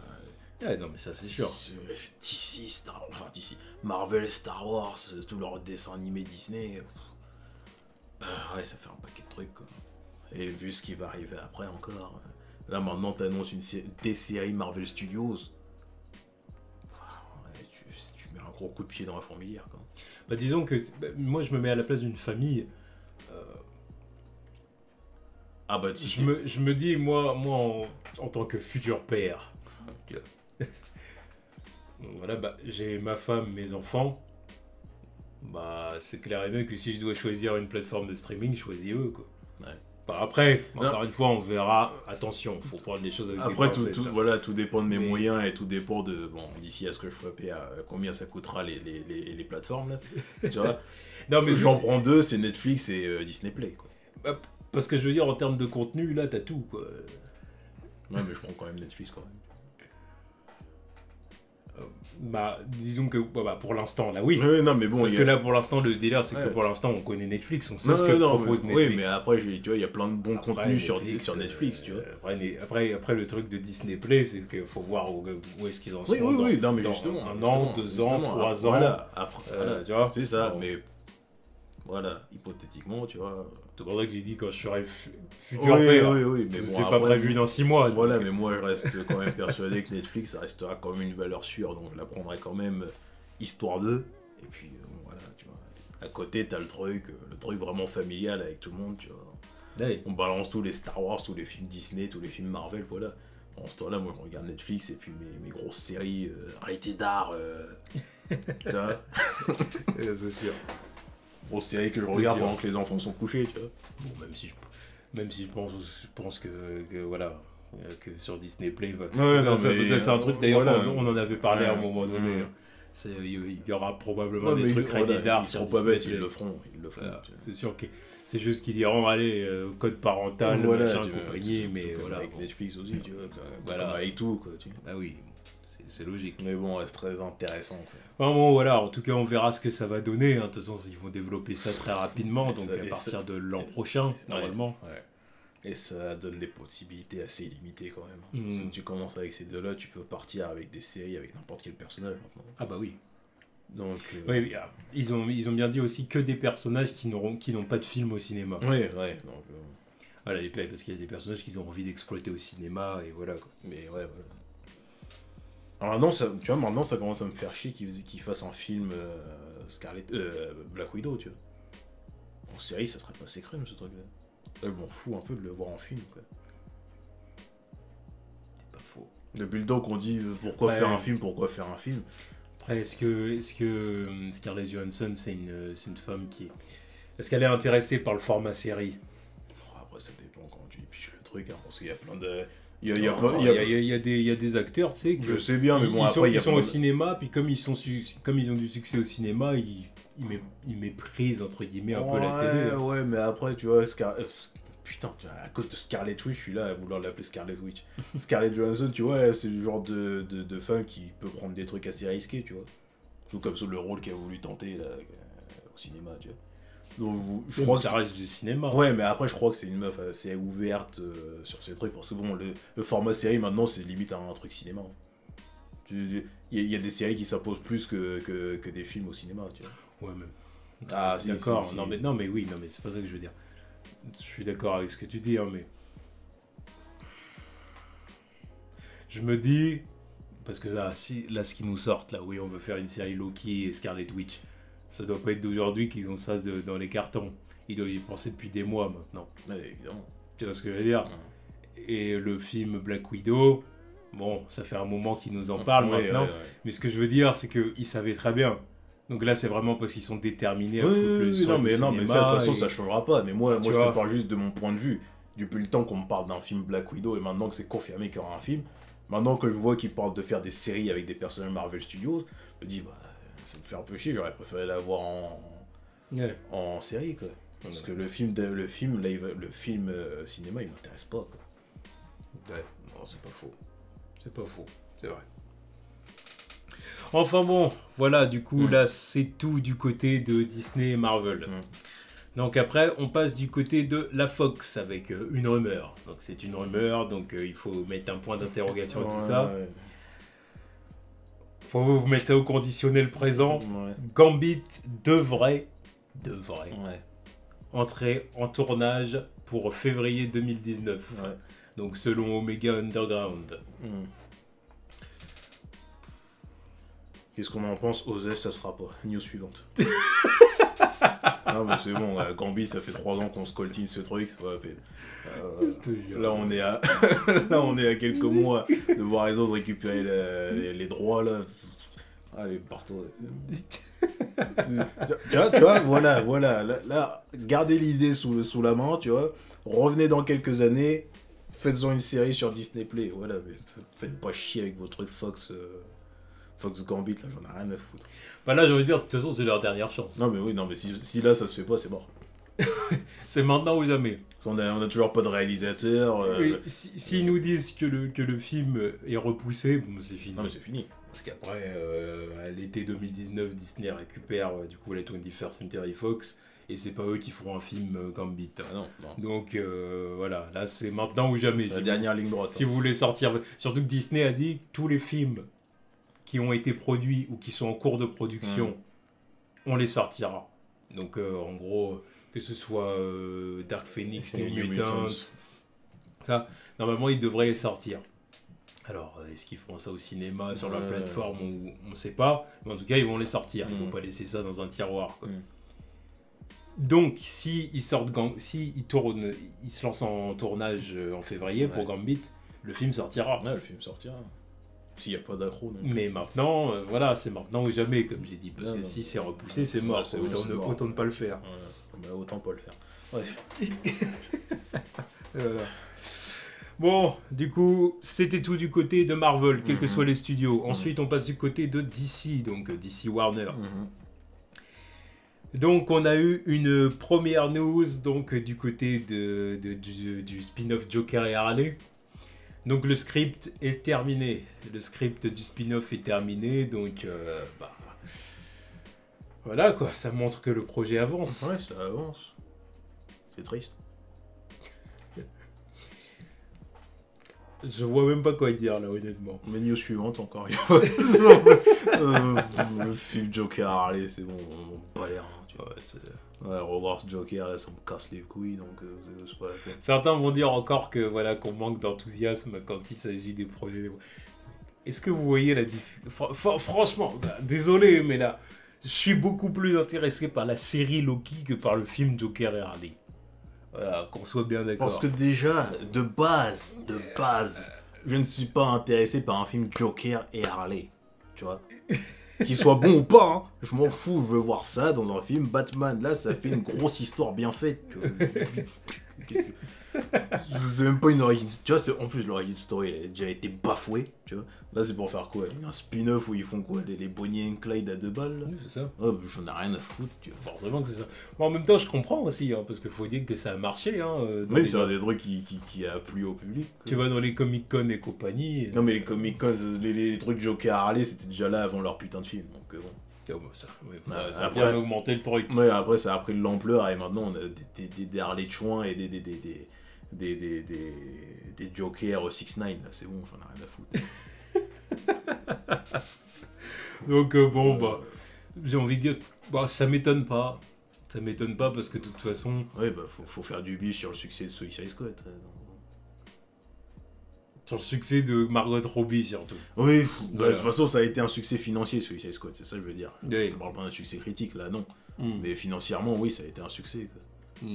A: Ouais, non, mais ça, c'est sûr.
B: DC, Marvel, Star Wars, tous leurs dessins animés Disney. Ouais, ça fait un paquet de trucs, quoi. Et vu ce qui va arriver après encore. Là, maintenant, t'annonces des séries Marvel Studios. Ouais, tu mets un gros coup de pied dans la fourmilière, quoi.
A: Disons que moi, je me mets à la place d'une famille. Je me dis, moi en tant que futur père. Voilà, j'ai ma femme, mes enfants. C'est clair et net que si je dois choisir une plateforme de streaming, je choisis eux, quoi. Ouais. Après, encore une fois, on verra. Attention, faut prendre les choses avec des pincettes.
B: Voilà, tout dépend de mes moyens et tout dépend de... Bon, d'ici à ce que je ferai à combien ça coûtera les plateformes, là. Tu vois. Non, mais j'en prends deux, c'est Netflix et Disney Play, quoi.
A: Parce que je veux dire, en termes de contenu, là, t'as tout, quoi.
B: Ouais, mais je prends quand même Netflix, quand même.
A: Disons que pour l'instant là oui.
B: Non, mais bon,
A: parce que là pour l'instant le délire c'est que pour l'instant on connaît Netflix, on sait ce que propose Netflix.
B: Oui, mais après tu vois il y a plein de bons contenus sur Netflix, tu vois.
A: Après le truc de Disney Play, c'est qu'il faut voir où est-ce qu'ils en sont.
B: Oui, non mais justement.
A: 1 an, 2 ans, 3 ans.
B: Voilà, après,
A: tu vois.
B: C'est ça, mais voilà, hypothétiquement, tu vois.
A: C'est pour ça que j'ai dit quand je serai futur père.
B: Oui, mais bon,
A: c'est pas prévu dans 6 mois.
B: Voilà, mais moi je reste quand même persuadé que Netflix ça restera quand même une valeur sûre, donc je la prendrai quand même histoire d'eux. Et puis voilà, tu vois. À côté, t'as le truc vraiment familial avec tout le monde, tu vois. Ouais. On balance tous les Star Wars, tous les films Disney, tous les films Marvel, voilà. En ce temps-là, moi, je regarde Netflix et puis mes grosses séries rated R. Tu vois,
A: C'est sûr.
B: grosses séries que je regarde pendant que les enfants sont couchés, tu vois.
A: Bon, même si je pense que voilà, que sur Disney Play, c'est un truc d'ailleurs,
B: voilà,
A: on en avait parlé à un moment donné. Il y aura probablement des trucs rated R.
B: Ils seront pas bêtes, ils le feront.
A: Voilà, c'est sûr que c'est juste qu'ils diront, allez, code parental, machin, compagnie, mais voilà.
B: Avec Netflix aussi, tu vois,
A: voilà.
B: comme avec tout, quoi. Tu vois.
A: Ah oui, c'est logique.
B: Mais bon, c'est très intéressant, quoi.
A: Enfin bon, voilà, en tout cas, on verra ce que ça va donner. Hein. De toute façon, ils vont développer ça très rapidement, donc à partir de l'an prochain, normalement.
B: Ouais. Et ça donne des possibilités assez limitées quand même. Si tu commences avec ces deux-là, tu peux partir avec des séries avec n'importe quel personnage maintenant.
A: Ah bah oui.
B: Donc,
A: oui, ils ont bien dit aussi que des personnages qui n'ont pas de film au cinéma.
B: Oui, ouais. Donc,
A: voilà, parce qu'il y a des personnages qu'ils ont envie d'exploiter au cinéma, et voilà quoi.
B: Mais ouais, voilà. Alors maintenant, ça commence à me faire chier qu'ils fassent un film Black Widow, tu vois. En série, ça serait pas assez crème, ce truc-là. Là, je m'en fous un peu de le voir en film, quoi.
A: C'est pas faux.
B: Depuis le temps qu'on dit pourquoi faire un film.
A: Après, est-ce que Scarlett Johansson, c'est une femme qui... Est-ce qu'elle est intéressée par le format série?
B: Après, ça dépend quand tu piches le truc, hein, parce qu'il y a plein de...
A: Il y a des acteurs, tu sais,
B: je sais bien, mais bon, après,
A: ils sont au cinéma, puis comme ils ont du succès au cinéma, ils méprisent, entre guillemets, un peu la télé.
B: Ouais, mais après, tu vois, putain, à cause de Scarlet Witch, je suis là à vouloir l'appeler Scarlet Witch. Scarlett Johansson, tu vois, c'est le genre de femme qui peut prendre des trucs assez risqués, tu vois. Tout comme le rôle qu'elle a voulu tenter là, au cinéma, tu vois. Donc, je crois que
A: ça reste du cinéma.
B: Ouais, mais après, je crois que c'est une meuf assez ouverte sur ces trucs, parce que bon, le format série maintenant, c'est limite un truc cinéma. Il y a des séries qui s'imposent plus que des films au cinéma, tu vois.
A: Ouais, même.
B: Ah,
A: d'accord. Si. Non, mais c'est pas ça que je veux dire. Je suis d'accord avec ce que tu dis, hein, mais... Je me dis... Parce que là, ce qui nous sort, là, oui, on veut faire une série Loki et Scarlet Witch. Ça doit pas être d'aujourd'hui qu'ils ont ça dans les cartons. Ils doivent y penser depuis des mois, maintenant.
B: Ouais, évidemment.
A: Tu vois ce que je veux dire? Et le film Black Widow... Bon, ça fait un moment qu'ils nous en parlent maintenant. Ouais. Mais ce que je veux dire, c'est qu'ils savaient très bien. Donc là, c'est vraiment parce qu'ils sont déterminés à foutre le son.
B: Non, mais ça, de toute façon, ça changera pas. Mais moi je te parle juste de mon point de vue. Depuis le temps qu'on me parle d'un film Black Widow, et maintenant que c'est confirmé qu'il y aura un film, maintenant que je vois qu'ils parlent de faire des séries avec des personnages Marvel Studios, je me dis, ça me fait un peu chier, j'aurais préféré l'avoir en série, quoi. Parce que le film cinéma, il m'intéresse pas, quoi.
A: Ouais, non, c'est pas faux. C'est pas faux, c'est vrai. Enfin bon, voilà, du coup, là, c'est tout du côté de Disney et Marvel. Donc après, on passe du côté de la Fox avec une rumeur. Donc c'est une rumeur, donc il faut mettre un point d'interrogation à tout ça. Faut vous mettre ça au conditionnel présent. Gambit devrait entrer en tournage pour février 2019. Donc selon Omega Underground.
B: Qu'est-ce qu'on en pense? Osef, ça sera pas. News suivante. Non, mais c'est bon, Gambit, ça fait 3 ans qu'on se coltine ce truc. Là, on est à quelques mois de voir les autres récupérer les droits, là. Allez, partout. Tu vois, voilà. Là, gardez l'idée sous la main, tu vois. Revenez dans quelques années. Faites-en une série sur Disney Play. Voilà, mais faites pas chier avec vos trucs Fox Gambit, là, j'en ai rien à foutre.
A: Bah là, j'ai envie de dire, de toute façon, c'est leur dernière chance.
B: Non, mais si là, ça se fait pas, c'est mort.
A: C'est maintenant ou jamais.
B: On a toujours pas de réalisateur.
A: S'ils nous disent que le film est repoussé, bon, c'est fini.
B: Non, mais c'est fini.
A: Parce qu'après, à l'été 2019, Disney récupère du coup la 21st Century Fox. Et c'est pas eux qui feront un film Gambit.
B: Ah non.
A: Donc voilà, là c'est maintenant ou jamais.
B: La dernière ligne droite.
A: Si vous voulez sortir. Surtout que Disney a dit que tous les films qui ont été produits ou qui sont en cours de production, on les sortira. Donc en gros, que ce soit Dark Phoenix, New Mutants, ça, normalement ils devraient les sortir. Alors, est-ce qu'ils feront ça au cinéma, sur leur plateforme, on ne sait pas. Mais en tout cas, ils vont les sortir. Ils ne vont pas laisser ça dans un tiroir, quoi. Donc, s'ils se lancent en tournage en février pour Gambit, le film sortira.
B: Ouais, le film sortira. S'il n'y a pas d'accro.
A: Mais maintenant, voilà, c'est maintenant ou jamais, comme j'ai dit. Parce que
B: non,
A: si c'est repoussé, c'est mort.
B: c'est
A: Autant ne pas le faire.
B: Ouais. Bah, autant pas le faire. Bref.
A: Voilà. Bon, du coup, c'était tout du côté de Marvel, quels que soient les studios. Ensuite, on passe du côté de DC, donc DC Warner. Donc, on a eu une première news donc, du côté du spin-off Joker et Harley. Donc, le script est terminé. Le script du spin-off est terminé, donc... voilà, quoi. Ça montre que le projet avance.
B: Ouais, ça avance. C'est triste.
A: Je vois même pas quoi dire là, honnêtement.
B: Mais news suivante encore. Le film Joker Harley, c'est bon, on bat les reins. Ouais, revoir Joker là, ça me casse les couilles, donc c'est pas la peine.
A: Certains vont dire encore que voilà qu'on manque d'enthousiasme quand il s'agit des projets. Est-ce que vous voyez la différence? Franchement, désolé, mais là, je suis beaucoup plus intéressé par la série Loki que par le film Joker et Harley. Voilà, qu'on soit bien d'accord.
B: Parce que déjà, de base, je ne suis pas intéressé par un film Joker et Harley. Tu vois, qu'il soit bon ou pas, hein, je m'en fous, je veux voir ça dans un film Batman. Là, ça fait une grosse histoire bien faite. C'est même pas une origin. Tu vois, en plus, l'origin story elle a déjà été bafouée. Tu vois, là, c'est pour faire quoi? Un spin-off où ils font quoi? Les Bonnie and Clyde à 2 balles là.
A: Oui, c'est ça.
B: Oh, j'en ai rien à foutre. Tu vois.
A: Forcément que c'est ça. Bon, en même temps, je comprends aussi, hein, parce qu'il faut dire que ça a marché. Hein,
B: oui, c'est un des trucs qui a plu au public. Quoi.
A: Tu vas dans les Comic-Con et compagnie.
B: Non, mais les Comic-Con, les trucs Joker Harley, c'était déjà là avant leur putain de film. Donc, bon.
A: Oh, bah, ça
B: Après,
A: a bien augmenté le truc.
B: Ouais, après, ça a pris de l'ampleur et maintenant, on a des Harley de chouin et des Joker 6ix9ine. C'est bon, j'en ai rien à foutre.
A: Donc, j'ai envie de dire, ça m'étonne pas. Ça m'étonne pas parce que de toute façon.
B: Ouais, bah, faut faire du bif sur le succès de Suicide Squad.
A: Sur le succès de Margot Robbie surtout.
B: Oui, de toute façon, ça a été un succès financier, Suicide Squad, c'est ça que je veux dire.
A: Oui.
B: Je ne parle pas d'un succès critique, là, non. Mais financièrement, oui, ça a été un succès. Quoi.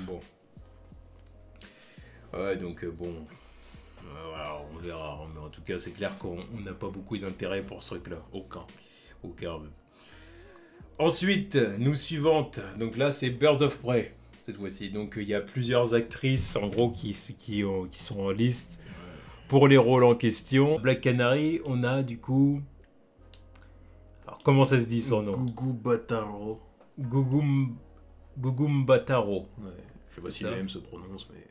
A: Bon. Ouais, donc bon. Voilà, on verra. Mais en tout cas, c'est clair qu'on n'a pas beaucoup d'intérêt pour ce truc-là. Aucun même. Ensuite, nous suivante. Donc là, c'est Birds of Prey. Cette fois-ci. Donc il y a plusieurs actrices en gros qui sont en liste pour les rôles en question. Black Canary, on a du coup... Alors comment ça se dit son nom?
B: Gugu Bataro.
A: Gugum Bataro.
B: Ouais. Je sais pas si le même se prononce, mais...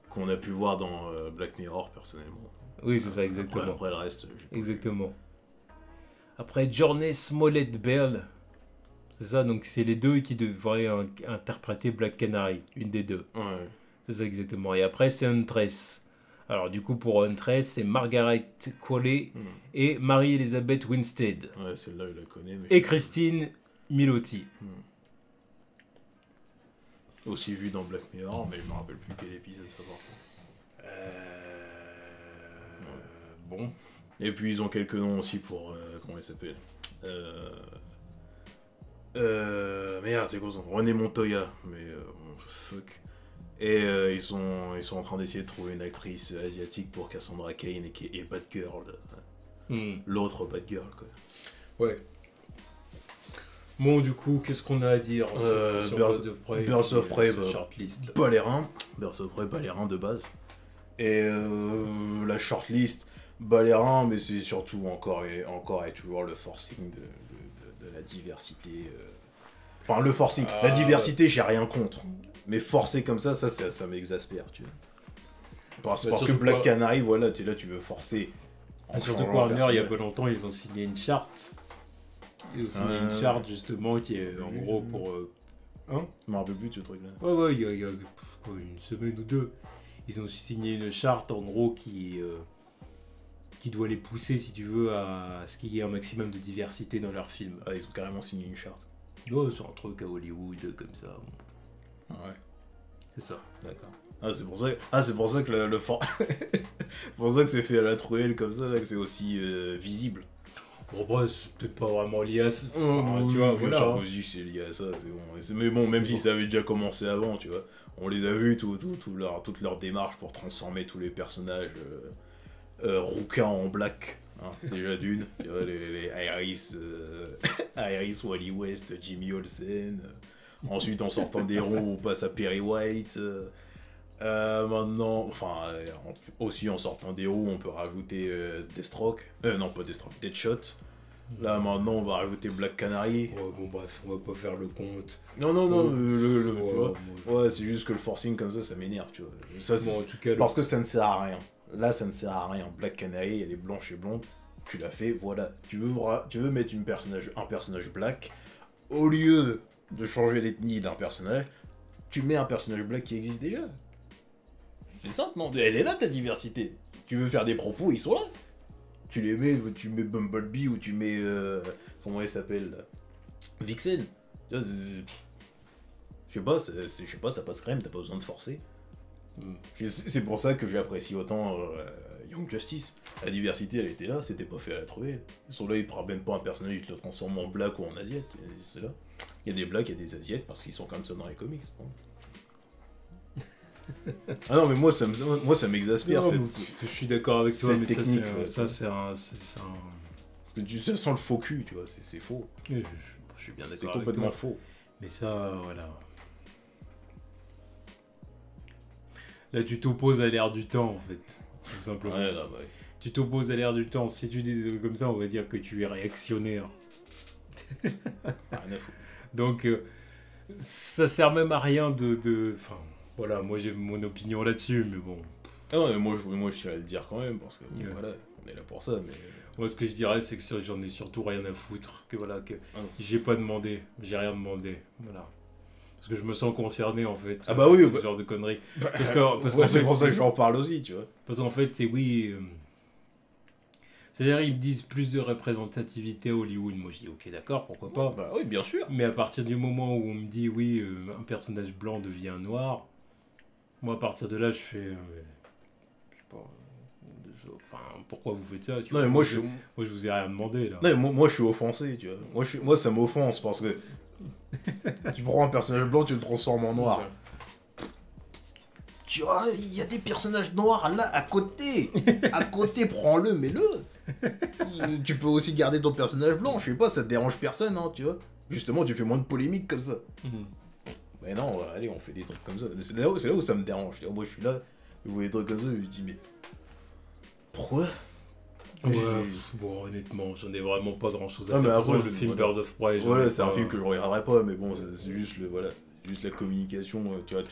B: Qu'on a pu voir dans Black Mirror, personnellement.
A: Oui, c'est ça, exactement.
B: Après le reste...
A: Exactement. Après Journey Smollett-Bell. C'est ça, donc c'est les deux qui devraient interpréter Black Canary, une des deux.
B: Ouais.
A: C'est ça exactement. Et après c'est Huntress. Alors du coup pour Huntress c'est Margaret Qualley et Mary-Elizabeth Winstead.
B: Ouais, celle-là je la connais. Mais
A: et Christine Milioti.
B: Aussi vu dans Black Mirror, mais je me rappelle plus quel épisode ça va.
A: Bon.
B: Et puis ils ont quelques noms aussi pour... comment il s'appelle merde, c'est quoi son nom? René Montoya, mais fuck. Et ils sont en train d'essayer de trouver une actrice asiatique pour Cassandra Cain et Batgirl. L'autre Batgirl, quoi.
A: Ouais. Bon, du coup, qu'est-ce qu'on a à dire sur
B: Birds of Prey,
A: shortlist.
B: Balérin. Birds of Prey, Balérin de base. Et la shortlist, Balérin, mais c'est surtout encore et toujours le forcing de la diversité. Enfin, le forcing. La diversité, j'ai rien contre. Mais forcer comme ça m'exaspère, tu vois. Parce que Black Canary, voilà, tu es là, tu veux forcer.
A: Surtout que Warner, il y a pas longtemps, ils ont signé une charte. Ils ont signé une charte, justement, qui est en gros pour... Hein?
B: Je me rappelle plus de ce truc-là.
A: Ouais, il y a une semaine ou deux. Ils ont signé une charte, en gros, qui doit les pousser, si tu veux, à ce qu'il y ait un maximum de diversité dans leurs films.
B: Ah, ils ont carrément signé une charte.
A: Ouais, c'est un truc à Hollywood, comme ça.
B: Ouais.
A: C'est ça.
B: D'accord. C'est pour ça que pour ça que c'est fait à la truelle comme ça, là, que c'est aussi visible.
A: Bon, après, c'est peut-être pas vraiment lié à ça.
B: Tu
A: vois,
B: bien
A: voilà.
B: sûr que si, c'est lié à ça, c'est bon. Mais bon, même si ça avait déjà commencé avant, tu vois. On les a vus, toute leur démarche pour transformer tous les personnages rouquins en black. Hein, déjà d'une. Tu vois, les Iris, Wally West, Jimmy Olsen. Ensuite, en sortant des ronds, on passe à Perry White. Maintenant, enfin, aussi en sortant des roues, on peut rajouter Deathstroke. Non, pas Deathstroke, Deadshot. Là, maintenant, on va rajouter Black Canary.
A: Ouais, bon, bref, on va pas faire le compte.
B: Non, tu vois.
A: Ouais,
B: Ouais, c'est juste que le forcing comme ça m'énerve, tu vois. Ça,
A: bon, en tout cas,
B: parce que ça ne sert à rien. Là, ça ne sert à rien. Black Canary, elle est blanche et blonde. Tu l'as fait, voilà. Tu veux mettre un personnage black, au lieu de changer l'ethnie d'un personnage, tu mets un personnage black qui existe déjà. C'est simple, non? Elle est là, ta diversité. Tu veux faire des propos, ils sont là. Tu mets Bumblebee ou tu mets... comment elle s'appelle? Vixen. Je sais pas, ça passe quand même, t'as pas besoin de forcer. C'est pour ça que j'apprécie autant Young Justice. La diversité, elle était là, c'était pas fait à la trouver. Ils sont là, ils te ramènent pas un personnage, ils te le transforment en black ou en asiate. C'est là. Il y a des blacks, il y a des asiates parce qu'ils sont comme ça dans les comics. Ah non, mais moi ça m'exaspère.
A: Je suis d'accord avec toi, mais
B: technique,
A: ça c'est un...
B: Parce que ça sent le faux cul, tu vois, c'est faux.
A: Je suis bien d'accord.
B: C'est complètement faux.
A: Mais ça, voilà. Là, tu t'opposes à l'ère du temps, en fait. Tout simplement.
B: Ouais, là, ouais.
A: Tu t'opposes à l'ère du temps. Si tu dis des trucs comme ça, on va dire que tu es réactionnaire.
B: Rien à foutre.
A: Donc, ça sert même à rien de... Enfin, voilà, moi j'ai mon opinion là-dessus, mais bon.
B: Ah non, mais moi je tiens à le dire quand même, parce que voilà, on est là pour ça, mais...
A: Moi, ce que je dirais, c'est que j'en ai surtout rien à foutre. Que voilà, que j'ai pas demandé. J'ai rien demandé. Voilà. Parce que je me sens concerné, en fait.
B: Ah bah oui,
A: ce genre de conneries. Parce
B: que c'est pour ça que j'en parle aussi, tu vois.
A: Parce qu'en fait, c'est oui... C'est-à-dire, ils me disent plus de représentativité à Hollywood. Moi, je dis, ok, d'accord, pourquoi pas.
B: Bah oui, bien sûr.
A: Mais à partir du moment où on me dit, oui, un personnage blanc devient noir, moi, à partir de là, je fais... je sais pas... Enfin, pourquoi vous faites ça, tu
B: non,
A: vois,
B: mais
A: moi, je vous ai rien demandé, là.
B: Non, mais moi je suis offensé, tu vois. Moi, ça m'offense, parce que... tu prends un personnage blanc, tu le transformes en noir. Tu vois, il y a des personnages noirs là, à côté. À côté, prends-le, mets-le. Tu peux aussi garder ton personnage blanc, je sais pas, ça te dérange personne, hein, tu vois. Justement, tu fais moins de polémique comme ça. Mais non, allez, on fait des trucs comme ça. C'est là où ça me dérange. Moi, je suis là, je vois des trucs comme ça, je me dis, mais... Pourquoi?
A: Ouais, bon, honnêtement, j'en ai vraiment pas grand-chose à
B: faire.
A: faire.
B: Après,
A: le film Birds of Prey...
B: Voilà, c'est un film que je regarderai pas, mais bon, c'est juste, juste la communication, tu vois,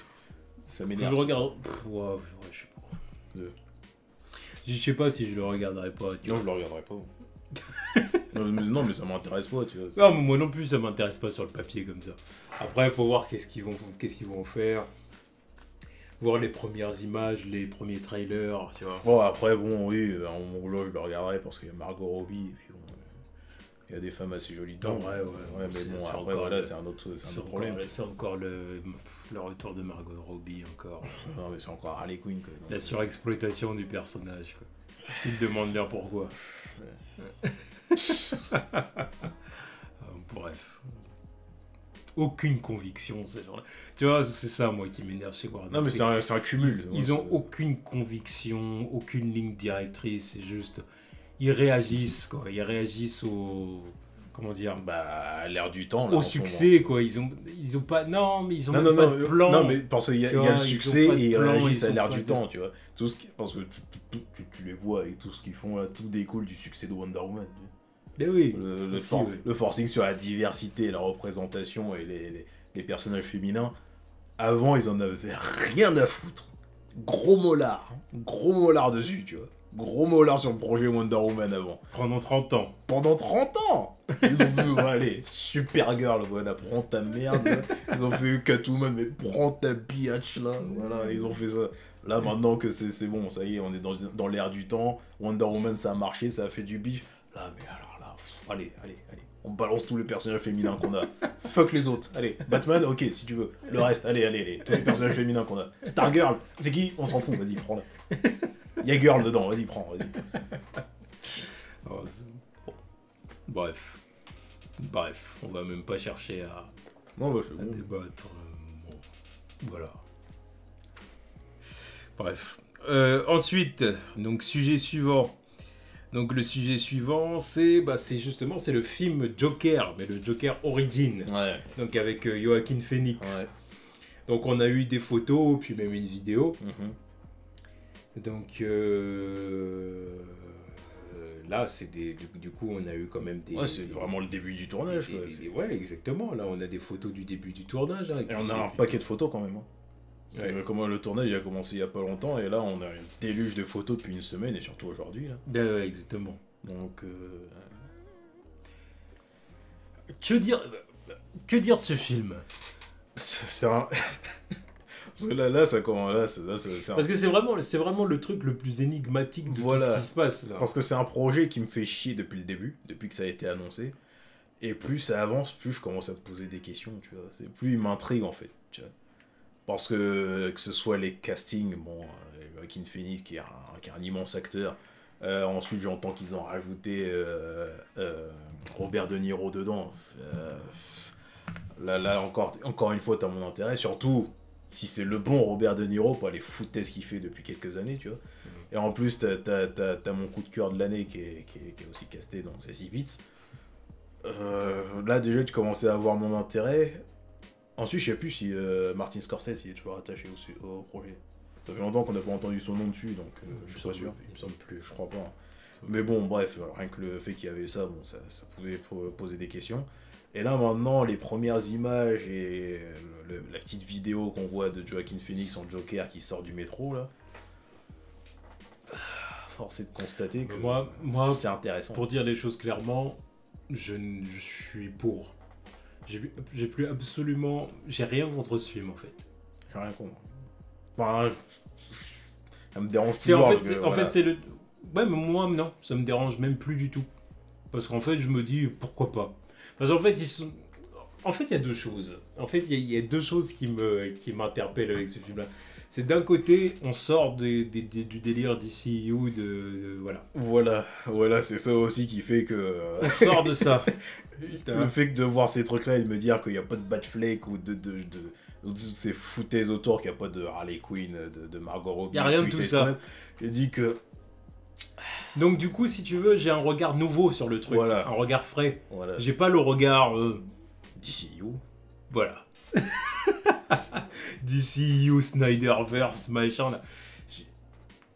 B: ça m'énerve.
A: Je le regarde... ouais, je sais pas. Je sais pas si je le regarderai pas.
B: Non, je le regarderai pas. non, mais ça m'intéresse pas, tu vois.
A: Non, mais moi non plus, ça m'intéresse pas sur le papier comme ça. Après, il faut voir qu'est-ce qu'ils vont faire. Voir les premières images, les premiers trailers, tu vois.
B: Bon, après, bon, oui, à un moment là, je le regarderai parce qu'il y a Margot Robbie, et puis bon, il y a des femmes assez jolies dedans.
A: Ouais,
B: mais bon, après, voilà, c'est un autre problème.
A: C'est encore le retour de Margot Robbie, encore.
B: Non, mais c'est encore Harley Quinn, quoi.
A: La surexploitation du personnage, quoi. Tu te demandes bien pourquoi. Bref. Aucune conviction, ces gens-là. Tu vois, c'est ça, moi, qui m'énerve chez Warner.
B: Non, mais c'est un cumul.
A: Ils ont aucune conviction, aucune ligne directrice. C'est juste... Ils réagissent, quoi. Ils réagissent au... Comment dire?
B: Bah, à l'ère du temps, là,
A: au succès, quoi. Ils ont pas... Non, mais ils ont pas de plan.
B: Non, mais parce qu'il y a le succès et ils réagissent à l'ère du temps, tu vois. Parce que tu les vois avec tout ce qu'ils font, là, tout découle du succès de Wonder Woman.
A: Mais oui.
B: Le forcing sur la diversité, la représentation et les personnages féminins. Avant, ils en avaient rien à foutre. Gros mollard dessus, tu vois. Gros mollard sur le projet Wonder Woman avant.
A: Pendant 30 ans.
B: Pendant 30 ans. Ils ont vu, allez, Supergirl, voilà, prends ta merde. Ils ont fait Catwoman, mais prends ta biatch, là. Voilà, ils ont fait ça. Là, maintenant que c'est bon, ça y est, on est dans l'ère du temps. Wonder Woman, ça a marché, ça a fait du bif. Là, mais alors là, allez. On balance tous les personnages féminins qu'on a. Fuck les autres. Allez, Batman, ok, si tu veux. Le reste, allez. Tous les personnages féminins qu'on a. Stargirl, c'est qui? On s'en fout, vas-y, prends-la. Y'a Girl dedans, vas-y, prends, vas-y.
A: Oh, Bref, on va même pas chercher à,
B: Non, bah,
A: à débattre. Bon, voilà. Bref. Ensuite, donc sujet suivant. Donc le sujet suivant, c'est justement c'est le film Joker, mais le Joker Origin.
B: Ouais.
A: Donc avec Joaquin Phoenix.
B: Ouais.
A: Donc on a eu des photos, puis même une vidéo. Donc là, c'est du coup, on a eu quand même des...
B: Ouais, c'est vraiment le début du tournage.
A: Ouais, exactement. Là, on a des photos du début du tournage. Hein,
B: et on a un paquet de photos quand même. Hein.
A: Ouais.
B: Comment le tournage il a commencé il y a pas longtemps, et là on a une déluge de photos depuis une semaine, et surtout aujourd'hui. Là.
A: Ouais, exactement.
B: Donc...
A: Que dire de ce film?
B: C'est un... là, ça commence.
A: Parce que c'est vraiment le truc le plus énigmatique de tout ce qui se passe. Là.
B: Parce que c'est un projet qui me fait chier depuis le début, depuis que ça a été annoncé. Et plus ça avance, plus je commence à me poser des questions, tu vois. Plus il m'intrigue, en fait, tu vois. Parce que ce soit les castings, Joaquin Phoenix, qui est un immense acteur. Ensuite, j'entends qu'ils ont rajouté Robert De Niro dedans. Là encore une fois, t'as mon intérêt. Surtout, si c'est le bon Robert De Niro, pas les foutaises qu'il fait depuis quelques années, tu vois. Et en plus, t'as mon coup de cœur de l'année qui est aussi casté dans Sassy Beats. Là, déjà, tu commençais à avoir mon intérêt. Ensuite, je sais plus si Martin Scorsese il est toujours attaché au projet. Ça fait longtemps qu'on n'a pas entendu son nom dessus, donc je suis pas sûr.
A: Il me semble plus.
B: Je crois pas. Mais bon, bref, rien que le fait qu'il y avait ça, bon, ça pouvait poser des questions. Et là, maintenant, les premières images et la petite vidéo qu'on voit de Joaquin Phoenix en Joker qui sort du métro, là, force est de constater que
A: moi,
B: c'est intéressant.
A: Pour dire les choses clairement, je suis pour. J'ai rien contre ce film, en fait.
B: J'ai rien contre. Enfin, ça me dérange
A: plus.
B: En
A: fait, c'est le... Ouais, mais moi, non, ça me dérange même plus du tout. Parce qu'en fait, je me dis, pourquoi pas. Parce qu'en fait, il y a deux choses. En fait, il y a deux choses qui m'interpellent avec ce film-là. C'est d'un côté, on sort du délire DCU,
B: Voilà, c'est ça aussi qui fait que...
A: On sort de ça.
B: Le fait que de voir ces trucs-là et de me dire qu'il n'y a pas de Batfleck ou de toutes ces foutaises autour, qu'il n'y a pas de Harley Quinn, de Margot Robbie...
A: Il n'y a rien de tout ça.
B: J'ai dit que...
A: Donc du coup, si tu veux, j'ai un regard nouveau sur le truc.
B: Voilà.
A: Un regard frais.
B: Voilà.
A: J'ai pas le regard...
B: DCU.
A: Voilà. DCU, Snyderverse, machin. Là.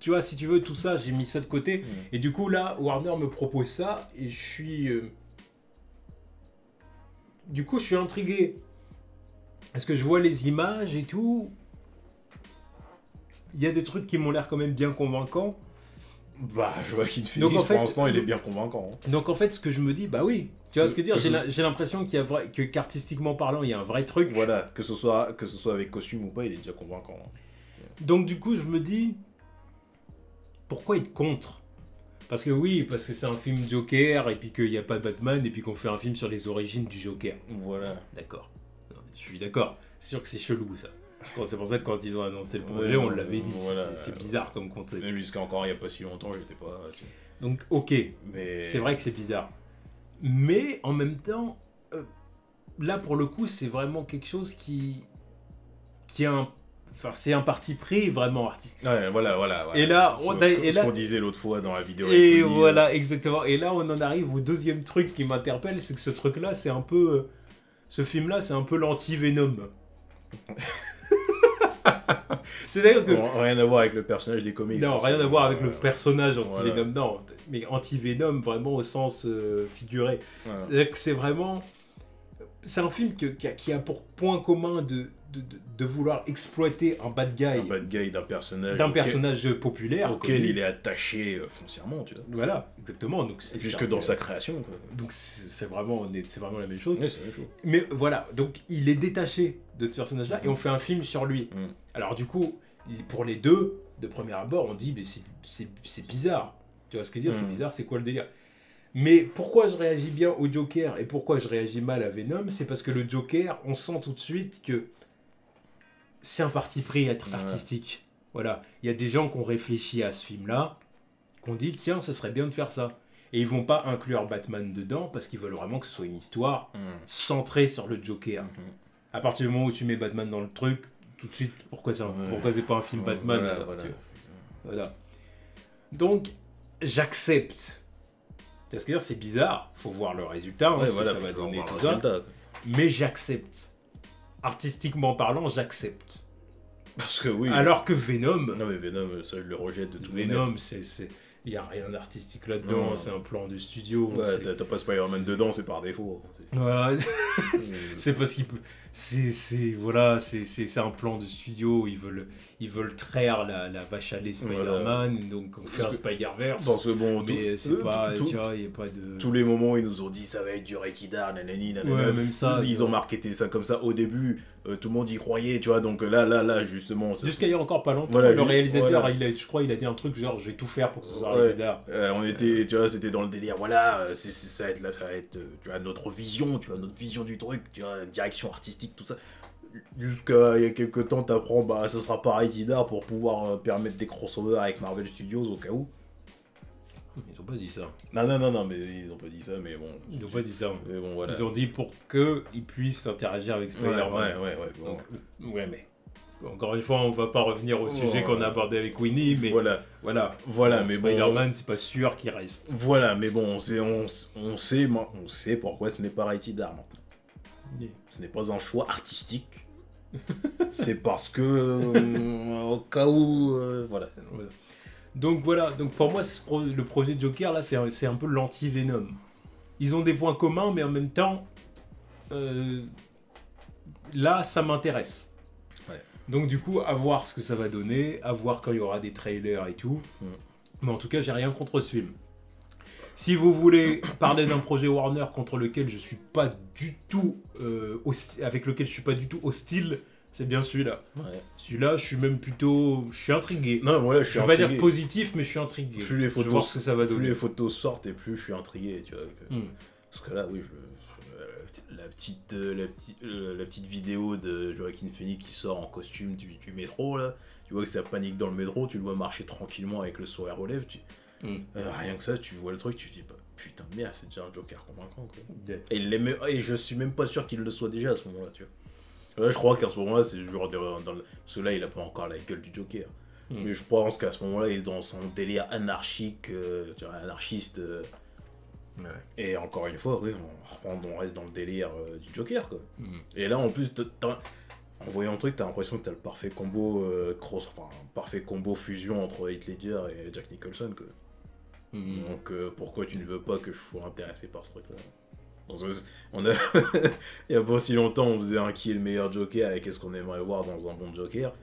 A: Tu vois, si tu veux, tout ça, j'ai mis ça de côté. Et du coup, là, Warner me propose ça. Et je suis... Du coup, je suis intrigué. Parce que je vois les images et tout. Il y a des trucs qui m'ont l'air quand même bien convaincants.
B: Bah, Joaquin Phoenix, pour l'instant, il est bien convaincant. Hein.
A: Donc, en fait, ce que je me dis, bah oui. Tu vois ce que je veux dire, j'ai l'impression qu'artistiquement parlant, il y a un vrai truc.
B: Voilà, que ce soit avec costume ou pas, il est déjà convaincant. Hein.
A: Donc, du coup, je me dis, pourquoi être contre ? Parce que c'est un film Joker, et puis qu'il n'y a pas de Batman, et puis qu'on fait un film sur les origines du Joker.
B: Voilà.
A: D'accord. Je suis d'accord. C'est sûr que c'est chelou, ça. C'est pour ça que quand ils ont annoncé le projet, on l'avait dit. Voilà. C'est bizarre comme concept.
B: Même jusqu'à encore il n'y a pas si longtemps, j'étais pas...
A: Donc, ok.
B: Mais...
A: C'est vrai que c'est bizarre. Mais, en même temps, là, pour le coup, c'est vraiment quelque chose qui a un... Enfin, c'est un parti pris vraiment artistique.
B: Ouais, voilà.
A: Et là,
B: ce qu'on disait l'autre fois dans la vidéo.
A: Et voilà, exactement. Et là, on en arrive au deuxième truc qui m'interpelle, c'est que ce truc-là, c'est un peu... ce film-là, c'est un peu l'anti-Venom. C'est-à-dire que...
B: Rien à voir avec le personnage des comics.
A: Non, rien à voir avec le personnage anti-Venom, non. Mais anti-Venom, vraiment au sens figuré. Voilà. C'est-à-dire que c'est vraiment... C'est un film qui a pour point commun de vouloir exploiter un bad guy.
B: Un bad guy d'un
A: personnage populaire.
B: Auquel il est attaché foncièrement, tu vois.
A: Voilà, exactement. Donc,
B: jusque dans sa création, quoi.
A: Donc c'est vraiment la même chose.
B: Oui, c'est la même chose.
A: Mais voilà, donc il est détaché de ce personnage-là et on fait un film sur lui. Alors du coup, pour les deux, de premier abord, on dit mais c'est bizarre. Tu vois ce que je veux dire, c'est bizarre, c'est quoi le délire? Mais pourquoi je réagis bien au Joker et pourquoi je réagis mal à Venom, c'est parce que le Joker, on sent tout de suite que c'est un parti pris artistique. Voilà, il y a des gens qui ont réfléchi à ce film-là, qui ont dit tiens, ce serait bien de faire ça. Et ils vont pas inclure Batman dedans parce qu'ils veulent vraiment que ce soit une histoire centrée sur le Joker. À partir du moment où tu mets Batman dans le truc, tout de suite, pourquoi c'est pas un film Batman voilà. Donc, j'accepte. Parce que c'est bizarre, faut voir le résultat, ce que ça va donner, tout ça. Mais j'accepte. Artistiquement parlant, j'accepte.
B: Parce que oui.
A: Alors que Venom...
B: Non mais Venom, ça je le rejette de tout.
A: Venom, il n'y a rien d'artistique là-dedans, c'est un plan de studio.
B: Ouais, t'as pas Spider-Man dedans, c'est par défaut.
A: Voilà. C'est parce qu'il peut... C'est un plan de studio, ils veulent traire la vache à lait Spider-Man, donc on fait un Spider-Verse.
B: Parce que bon,
A: mais c'est pas, tu vois, il n'y a pas de...
B: Tous les moments où ils nous ont dit ça va être du Rekidar, nanani,
A: ouais, même ça.
B: Ils ont marketé ça comme ça au début, tout le monde y croyait, tu vois, donc là, justement...
A: Jusqu'à il y a encore pas longtemps, le réalisateur, je crois, il a dit un truc genre, je vais tout faire pour que ce soit Rekidar.
B: On était, tu vois, c'était dans le délire, voilà, ça va être tu vois, notre vision du truc, tu vois, direction artistique, tout ça. Jusqu'à il y a quelques temps, t'apprends, ça sera pas Rekidar pour pouvoir permettre des crossovers avec Marvel Studios au cas où.
A: Ils ont pas dit ça.
B: Non, mais ils ont pas dit ça, mais bon.
A: Ils ont pas dit ça.
B: Mais bon, voilà.
A: Ils ont dit pour qu'ils puissent interagir avec Spider-Man.
B: Ouais. Bon.
A: Donc, ouais, mais... Encore une fois, on va pas revenir au sujet qu'on a abordé avec Winnie, mais... Voilà,
B: mais
A: Spider-Man, c'est pas sûr qu'il reste.
B: Voilà, mais bon, on sait pourquoi ce n'est pas Rekidar maintenant. Yeah. Ce n'est pas un choix artistique. C'est parce que... au cas où... voilà.
A: Donc voilà, pour moi, le projet Joker, là, c'est un peu l'anti-Venom. Ils ont des points communs, mais en même temps, là, ça m'intéresse.
B: Ouais.
A: Donc du coup, à voir ce que ça va donner, à voir quand il y aura des trailers et tout. Mais en tout cas, j'ai rien contre ce film. Si vous voulez parler d'un projet Warner contre lequel je suis pas du tout avec lequel je suis pas du tout hostile, c'est bien celui-là.
B: Ouais.
A: Celui-là, je suis intrigué.
B: Non, voilà, je
A: vais pas dire positif, mais je suis intrigué.
B: Plus les photos,
A: je vais voir ce que ça va donner.
B: Plus les photos sortent et plus je suis intrigué, tu vois. Parce que là, oui, la petite vidéo de Joaquin Phoenix qui sort en costume du métro, là, tu vois que ça panique dans le métro, tu le vois marcher tranquillement avec le sourire aux lèvres, rien que ça, tu vois le truc, tu te dis pas, putain de merde, c'est déjà un Joker convaincant, quoi. Yeah. Et je suis même pas sûr qu'il le soit déjà à ce moment-là, tu vois. Là, je crois qu'à ce moment-là, c'est genre parce que là, il a pas encore la gueule du Joker. Mais je pense qu'à ce moment-là, il est dans son délire anarchique, tu vois, anarchiste. Ouais. Et encore une fois, oui, on reste dans le délire du Joker, quoi. Et là, en plus, en voyant le truc, t'as l'impression que t'as le parfait combo parfait combo fusion entre Heath Ledger et Jack Nicholson, quoi. Donc, pourquoi tu ne veux pas que je sois intéressé par ce truc-là? On a il y a pas si longtemps, on faisait un qui est le meilleur Joker et qu'est-ce qu'on aimerait voir dans un bon Joker.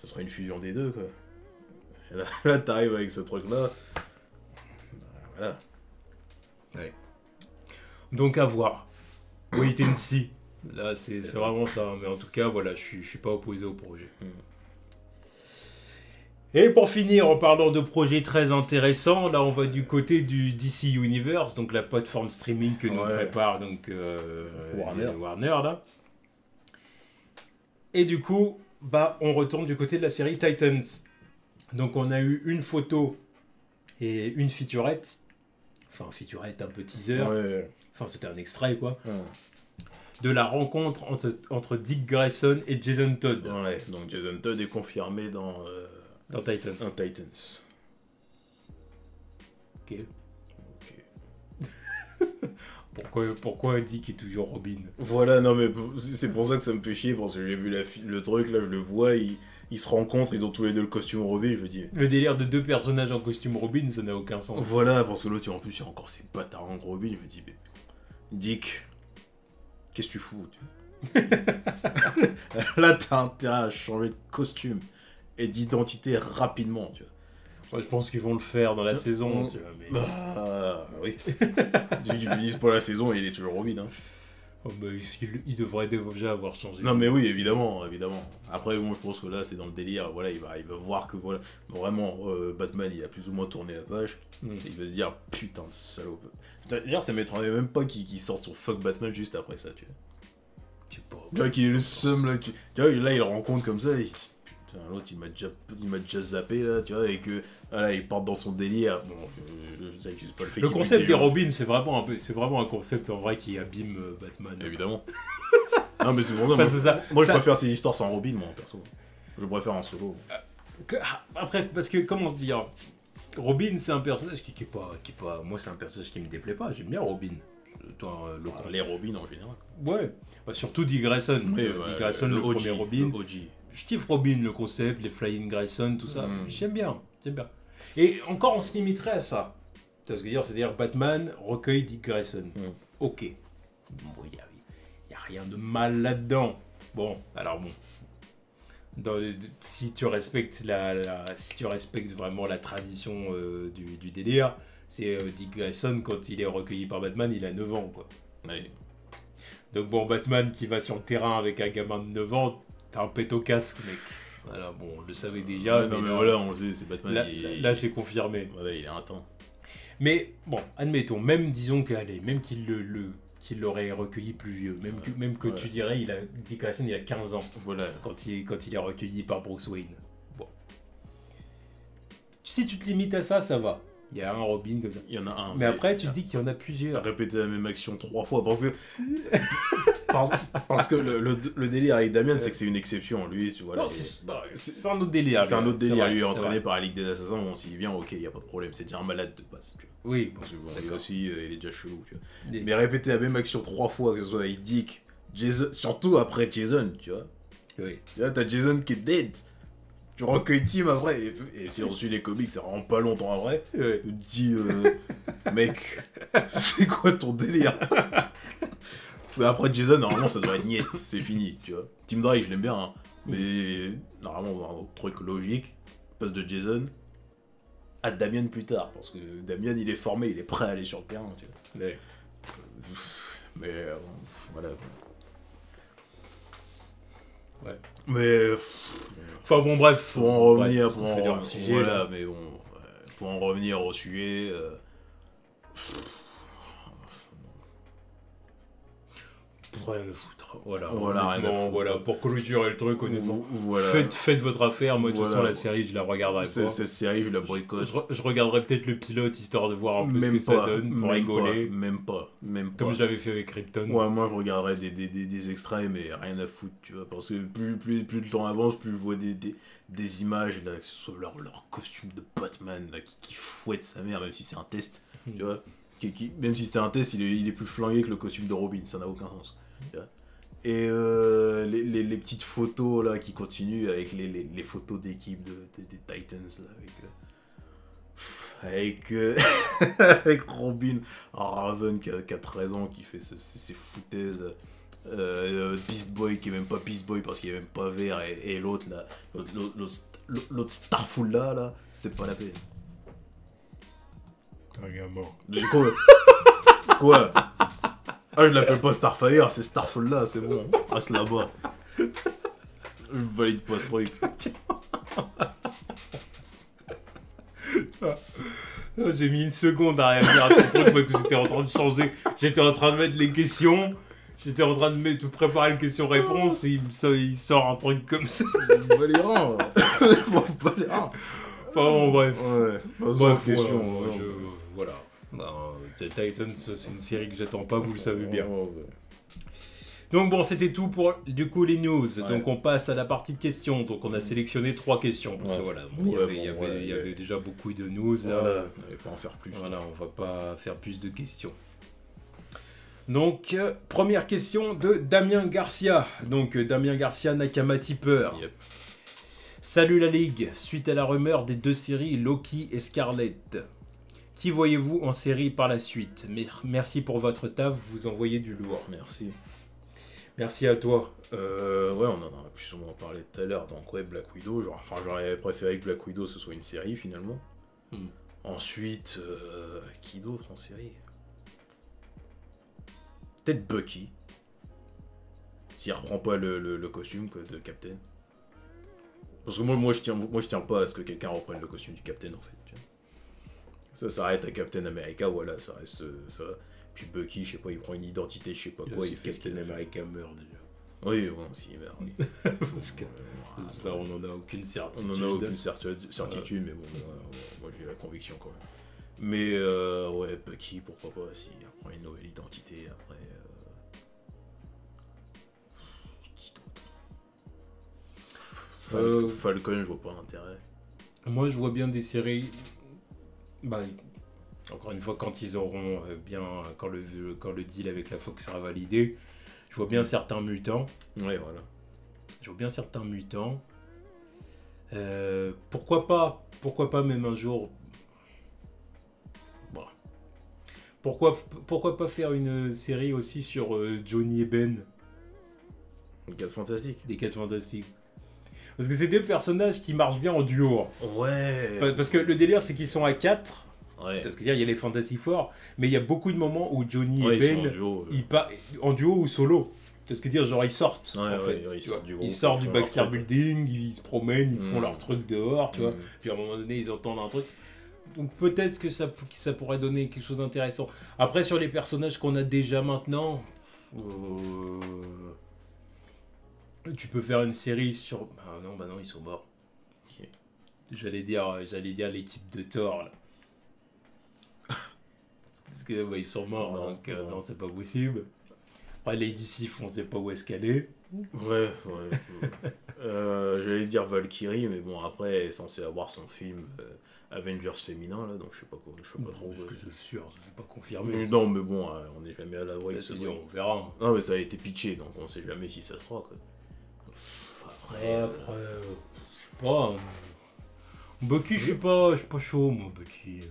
B: Ce serait une fusion des deux, quoi. Et là t'arrives avec ce truc-là. Voilà.
A: Ouais. Donc à voir. Wait and see. Là, c'est vraiment ça. Mais en tout cas, voilà, je suis pas opposé au projet. Et pour finir, en parlant de projets très intéressants, là on va du côté du DC Universe, donc la plateforme streaming que nous prépare donc Warner là. Et du coup, on retourne du côté de la série Titans. Donc on a eu une photo et une featurette. Enfin, featurette, un peu teaser.
B: Ouais.
A: Enfin, c'était un extrait, quoi. De la rencontre entre Dick Grayson et Jason Todd.
B: Ouais, donc Jason Todd est confirmé dans
A: Titans. Ok. Pourquoi Dick est toujours Robin?
B: Voilà, non mais c'est pour ça que ça me fait chier, parce que j'ai vu le truc, là je le vois, ils se rencontrent, ils ont tous les deux le costume Robin, je me dis...
A: Le délire de deux personnages en costume Robin, ça n'a aucun sens.
B: Voilà, parce que l'autre, en plus, il y a encore ces bâtards en Robin, je me dis, mais... Dick, qu'est-ce que tu fous, Là, t'as intérêt à changer de costume et d'identité rapidement, tu vois.
A: Ouais, je pense qu'ils vont le faire dans la saison, tu vois, mais...
B: oui. Ils finissent pour la saison et il est toujours Robin, hein.
A: Oh, il devrait déjà avoir changé.
B: Non mais oui, évidemment. Après, bon, je pense que là, c'est dans le délire, voilà, il va voir que, voilà, vraiment, Batman, il a plus ou moins tourné la page, et il va se dire, putain de salope. D'ailleurs, ça m'étonnerait même pas qu'il sorte son fuck Batman juste après ça, tu vois. Tu vois qu'il est le seum, là, tu vois, là, il le rencontre comme ça, et L'autre, il m'a déjà zappé, là, tu vois, et que, voilà, il part dans son délire. Bon, je sais que c'est pas le fait
A: Le concept des Robins, c'est vraiment un concept en vrai qui abîme Batman.
B: Évidemment. Non, mais c'est bon, moi je préfère ces histoires sans Robin, moi, perso. Je préfère en solo.
A: Après, parce que, comment se dire, Robin, c'est un personnage qui est pas... Moi, c'est un personnage qui me déplaît pas. J'aime bien Robin. Toi,
B: les Robins en général.
A: Ouais. Bah, surtout Dick Grayson.
B: Oui,
A: Dick Grayson, le OG, premier Robin.
B: Le OG.
A: Je kiffe Robin, le concept, les Flying Grayson, tout ça. J'aime bien. Et encore, on se limiterait à ça. Tu vois ce que je veux dire? C'est-à-dire Batman recueille Dick Grayson. Ok. Bon, il y a rien de mal là-dedans. Bon, alors bon. Si tu respectes vraiment la tradition du délire, c'est Dick Grayson, quand il est recueilli par Batman, il a 9 ans, quoi.
B: Oui.
A: Donc bon, Batman qui va sur le terrain avec un gamin de 9 ans, t'as un pet au casque, mec. Voilà, bon, on le savait déjà.
B: Non, mais voilà, on le sait, c'est Batman.
A: Là, c'est confirmé.
B: Voilà, il est un temps.
A: Mais bon, admettons, même disons même qu'il l'aurait recueilli plus vieux, même que tu dirais, Dick Grayson, il a 15 ans,
B: voilà,
A: quand il est recueilli par Bruce Wayne. Bon. Si tu te limites à ça, ça va. Il y a un Robin comme ça.
B: Il y en a un.
A: Mais après, tu te dis qu'il y en a plusieurs.
B: Répéter la même action 3 fois, parce que le délire avec Damian, c'est que c'est une exception. Lui, voilà,
A: non, c'est un autre délire.
B: C'est un autre délire. Lui est entraîné par la Ligue des Assassins. Bon, s'il vient, ok, il n'y a pas de problème. C'est déjà un malade de base. Tu vois.
A: Oui,
B: parce que bon, lui aussi, il est déjà chelou. Tu vois. Mais répéter la même action 3 fois, que ce soit avec Dick, Jason, surtout après Jason, tu vois.
A: Oui.
B: Tu vois, t'as Jason qui est dead. Tu recueilles Tim après, et si on suit les comics, c'est vraiment pas longtemps après.
A: Ouais.
B: Tu te dis, mec, c'est quoi ton délire? Parce qu'après Jason, normalement, ça doit être niet, c'est fini, tu vois. Tim Drake, je l'aime bien, hein, mais normalement, un truc logique, passe de Jason à Damian plus tard, parce que Damian, il est formé, il est prêt à aller sur le terrain, tu vois.
A: Ouais.
B: Mais, voilà.
A: Ouais.
B: Mais...
A: Enfin bon, bref.
B: Pour en revenir,
A: sujet,
B: voilà,
A: là.
B: mais bon, pour en revenir au sujet...
A: Rien à foutre. Voilà,
B: rien à foutre.
A: Voilà, pour clôturer le truc, honnêtement.
B: Voilà.
A: Faites votre affaire. Moi, de toute façon, la série, je la regarderai pas.
B: Cette série, je la boycotte.
A: Je regarderai peut-être le pilote, histoire de voir un peu ce que ça donne, pour rigoler.
B: Même pas.
A: Comme je l'avais fait avec Krypton.
B: Ouais, moi, je regarderai des extraits, mais rien à foutre, tu vois. Parce que plus le temps avance, plus je vois des images, là, que ce soit leur costume de Batman, là, qui fouette sa mère, même si c'est un test, tu vois. Même si c'était un test, il est plus flingué que le costume de Robin, ça n'a aucun sens. Et les petites photos là qui continuent avec les photos d'équipe des Titans là, avec Robin Raven qui a 13 ans, qui fait ses foutaises, Beast Boy qui est même pas Beast Boy parce qu'il est même pas vert, et l'autre là, l'autre Starful là, c'est pas la peine.
A: Un gars mort.
B: Quoi? Ah, je l'appelle pas Starfire, c'est Starfall là, c'est bon. Reste là-bas. Je valide pas ce truc.
A: J'ai mis une seconde à réagir à ton truc parce que j'étais en train de changer. J'étais en train de mettre les questions. J'étais en train de préparer une question-réponse et il sort un truc comme ça.
B: Valérant. Valérant.
A: Enfin bon, bref.
B: Ouais.
A: Bref, question. Voilà. Titans, c'est une série que j'attends pas, vous le savez bien. Donc bon, c'était tout pour du coup les news. Ouais. Donc on passe à la partie de questions. Donc on a sélectionné 3 questions. Parce que voilà, il y avait déjà beaucoup de news là.
B: Voilà, on n'allait pas en faire plus.
A: Voilà, on va pas faire plus de questions. Donc première question de Damien Garcia. Donc Damien Garcia Nakama Tipper.
B: Yep.
A: Salut la Ligue. Suite à la rumeur des 2 séries Loki et Scarlet, qui voyez-vous en série par la suite? Merci pour votre taf, vous envoyez du lourd.
B: Merci.
A: Merci à toi.
B: Ouais, on en a plus ou moins parlé tout à l'heure. Donc ouais, Black Widow. J'aurais préféré que Black Widow ce soit une série finalement. Ensuite, qui d'autre en série? Peut-être Bucky. S'il reprend pas le costume de Captain. Parce que moi je tiens pas à ce que quelqu'un reprenne le costume du Captain en fait. Ça s'arrête à Captain America, voilà, ça reste ça. Puis Bucky, je sais pas, il prend une identité, je sais pas quoi, il fait
A: Captain America meurt déjà.
B: Oui, bon, si, merde. Oui.
A: Parce que ça, on n'en a aucune certitude.
B: On n'en a aucune certitude, mais bon, moi j'ai la conviction quand même. Mais ouais, Bucky, pourquoi pas, si il prend une nouvelle identité après. Qui d'autre Falcon, je vois pas l'intérêt.
A: Moi, je vois bien des séries. Bah, encore une fois, quand ils auront quand le deal avec la Fox sera validé, je vois bien certains mutants.
B: Ouais, voilà.
A: Je vois bien certains mutants. Pourquoi pas même un jour. Bon. Pourquoi pas faire une série aussi sur Johnny et Ben,
B: Les 4 Fantastiques.
A: des 4 Fantastiques. Parce que c'est deux personnages qui marchent bien en duo.
B: Ouais.
A: Parce que le délire, c'est qu'ils sont à 4.
B: Ouais.
A: Parce qu'il y a les Fantastic Four, mais il y a beaucoup de moments où Johnny
B: Ouais,
A: et Ben, en duo ou solo. C'est ce que dire, genre ils sortent,
B: ouais,
A: en fait. Ils sortent du Baxter Building, ils se promènent, ils font leur truc dehors, tu vois. Puis à un moment donné, ils entendent un truc. Donc peut-être que ça pourrait donner quelque chose d'intéressant. Après, sur les personnages qu'on a déjà maintenant, tu peux faire une série sur... Ah non, ils sont morts. Okay. J'allais dire l'équipe de Thor, là. Parce que ils sont morts, donc non, c'est pas possible. Après, les DC, on sait pas où est-ce qu'elle est.
B: Ouais. J'allais dire Valkyrie, mais bon, après, elle est censée avoir son film Avengers féminin, là, donc je sais pas quoi. Je sais pas trop.
A: Parce que je suis sûr, c'est pas confirmé.
B: Non, mais bon, on n'est jamais à la voix.
A: On verra.
B: Non, mais ça a été pitché, donc on sait jamais si ça se fera, quoi.
A: Après, je sais pas. Bucky, je suis pas chaud, moi, Bucky.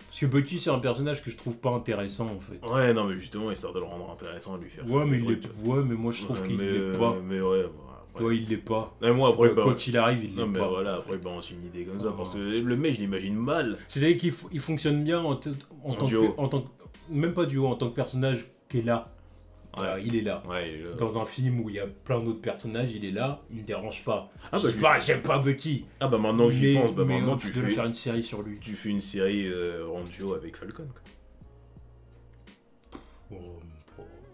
A: Parce que Bucky, c'est un personnage que je trouve pas intéressant, en fait.
B: Ouais, non, mais justement, histoire de le rendre intéressant, de lui faire.
A: Ouais, mais moi, je trouve qu'il l'est pas.
B: Mais ouais,
A: après... Ouais, il l'est pas.
B: Et moi, après,
A: quoi qu'il arrive, il l'est pas.
B: Non, mais voilà, après, balance une idée comme ça, parce que le mec, je l'imagine mal.
A: C'est-à-dire qu'il fonctionne bien en tant que... Même pas duo, en tant que personnage qui est là.
B: Ouais.
A: Il est là.
B: Ouais, il est là.
A: Dans un film où il y a plein d'autres personnages, il est là, il me dérange pas. J'aime pas Bucky.
B: Ah bah maintenant que j'y pense, maintenant
A: tu peux faire une série sur lui.
B: Tu fais une série en duo avec Falcon.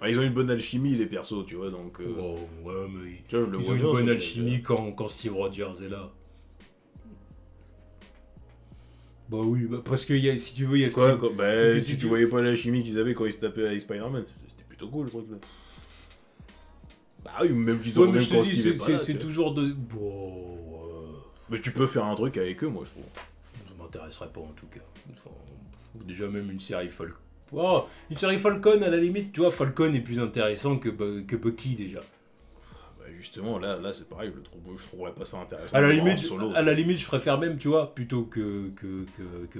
B: Ils ont une bonne alchimie, les persos, tu vois, donc...
A: ouais, mais
B: tu vois,
A: ils ont une bonne alchimie quand Steve Rogers est là. Bah oui, parce que si tu veux, il y a
B: Steve... si tu voyais pas l'alchimie qu'ils avaient quand ils se tapaient avec Spider-Man, c'était plutôt cool, le truc, là. Bah oui, même qu'ils ont même quand Steve est pas là.
A: C'est toujours de...
B: Mais tu peux faire un truc avec eux, moi, je trouve.
A: Ça m'intéresserait pas, en tout cas. Enfin, déjà, même une série Falcon. Une série Falcon, à la limite, tu vois, Falcon est plus intéressant que Bucky, déjà.
B: Bah justement, là c'est pareil, je trouverais pas ça intéressant.
A: À la limite, je préfère même, tu vois, plutôt que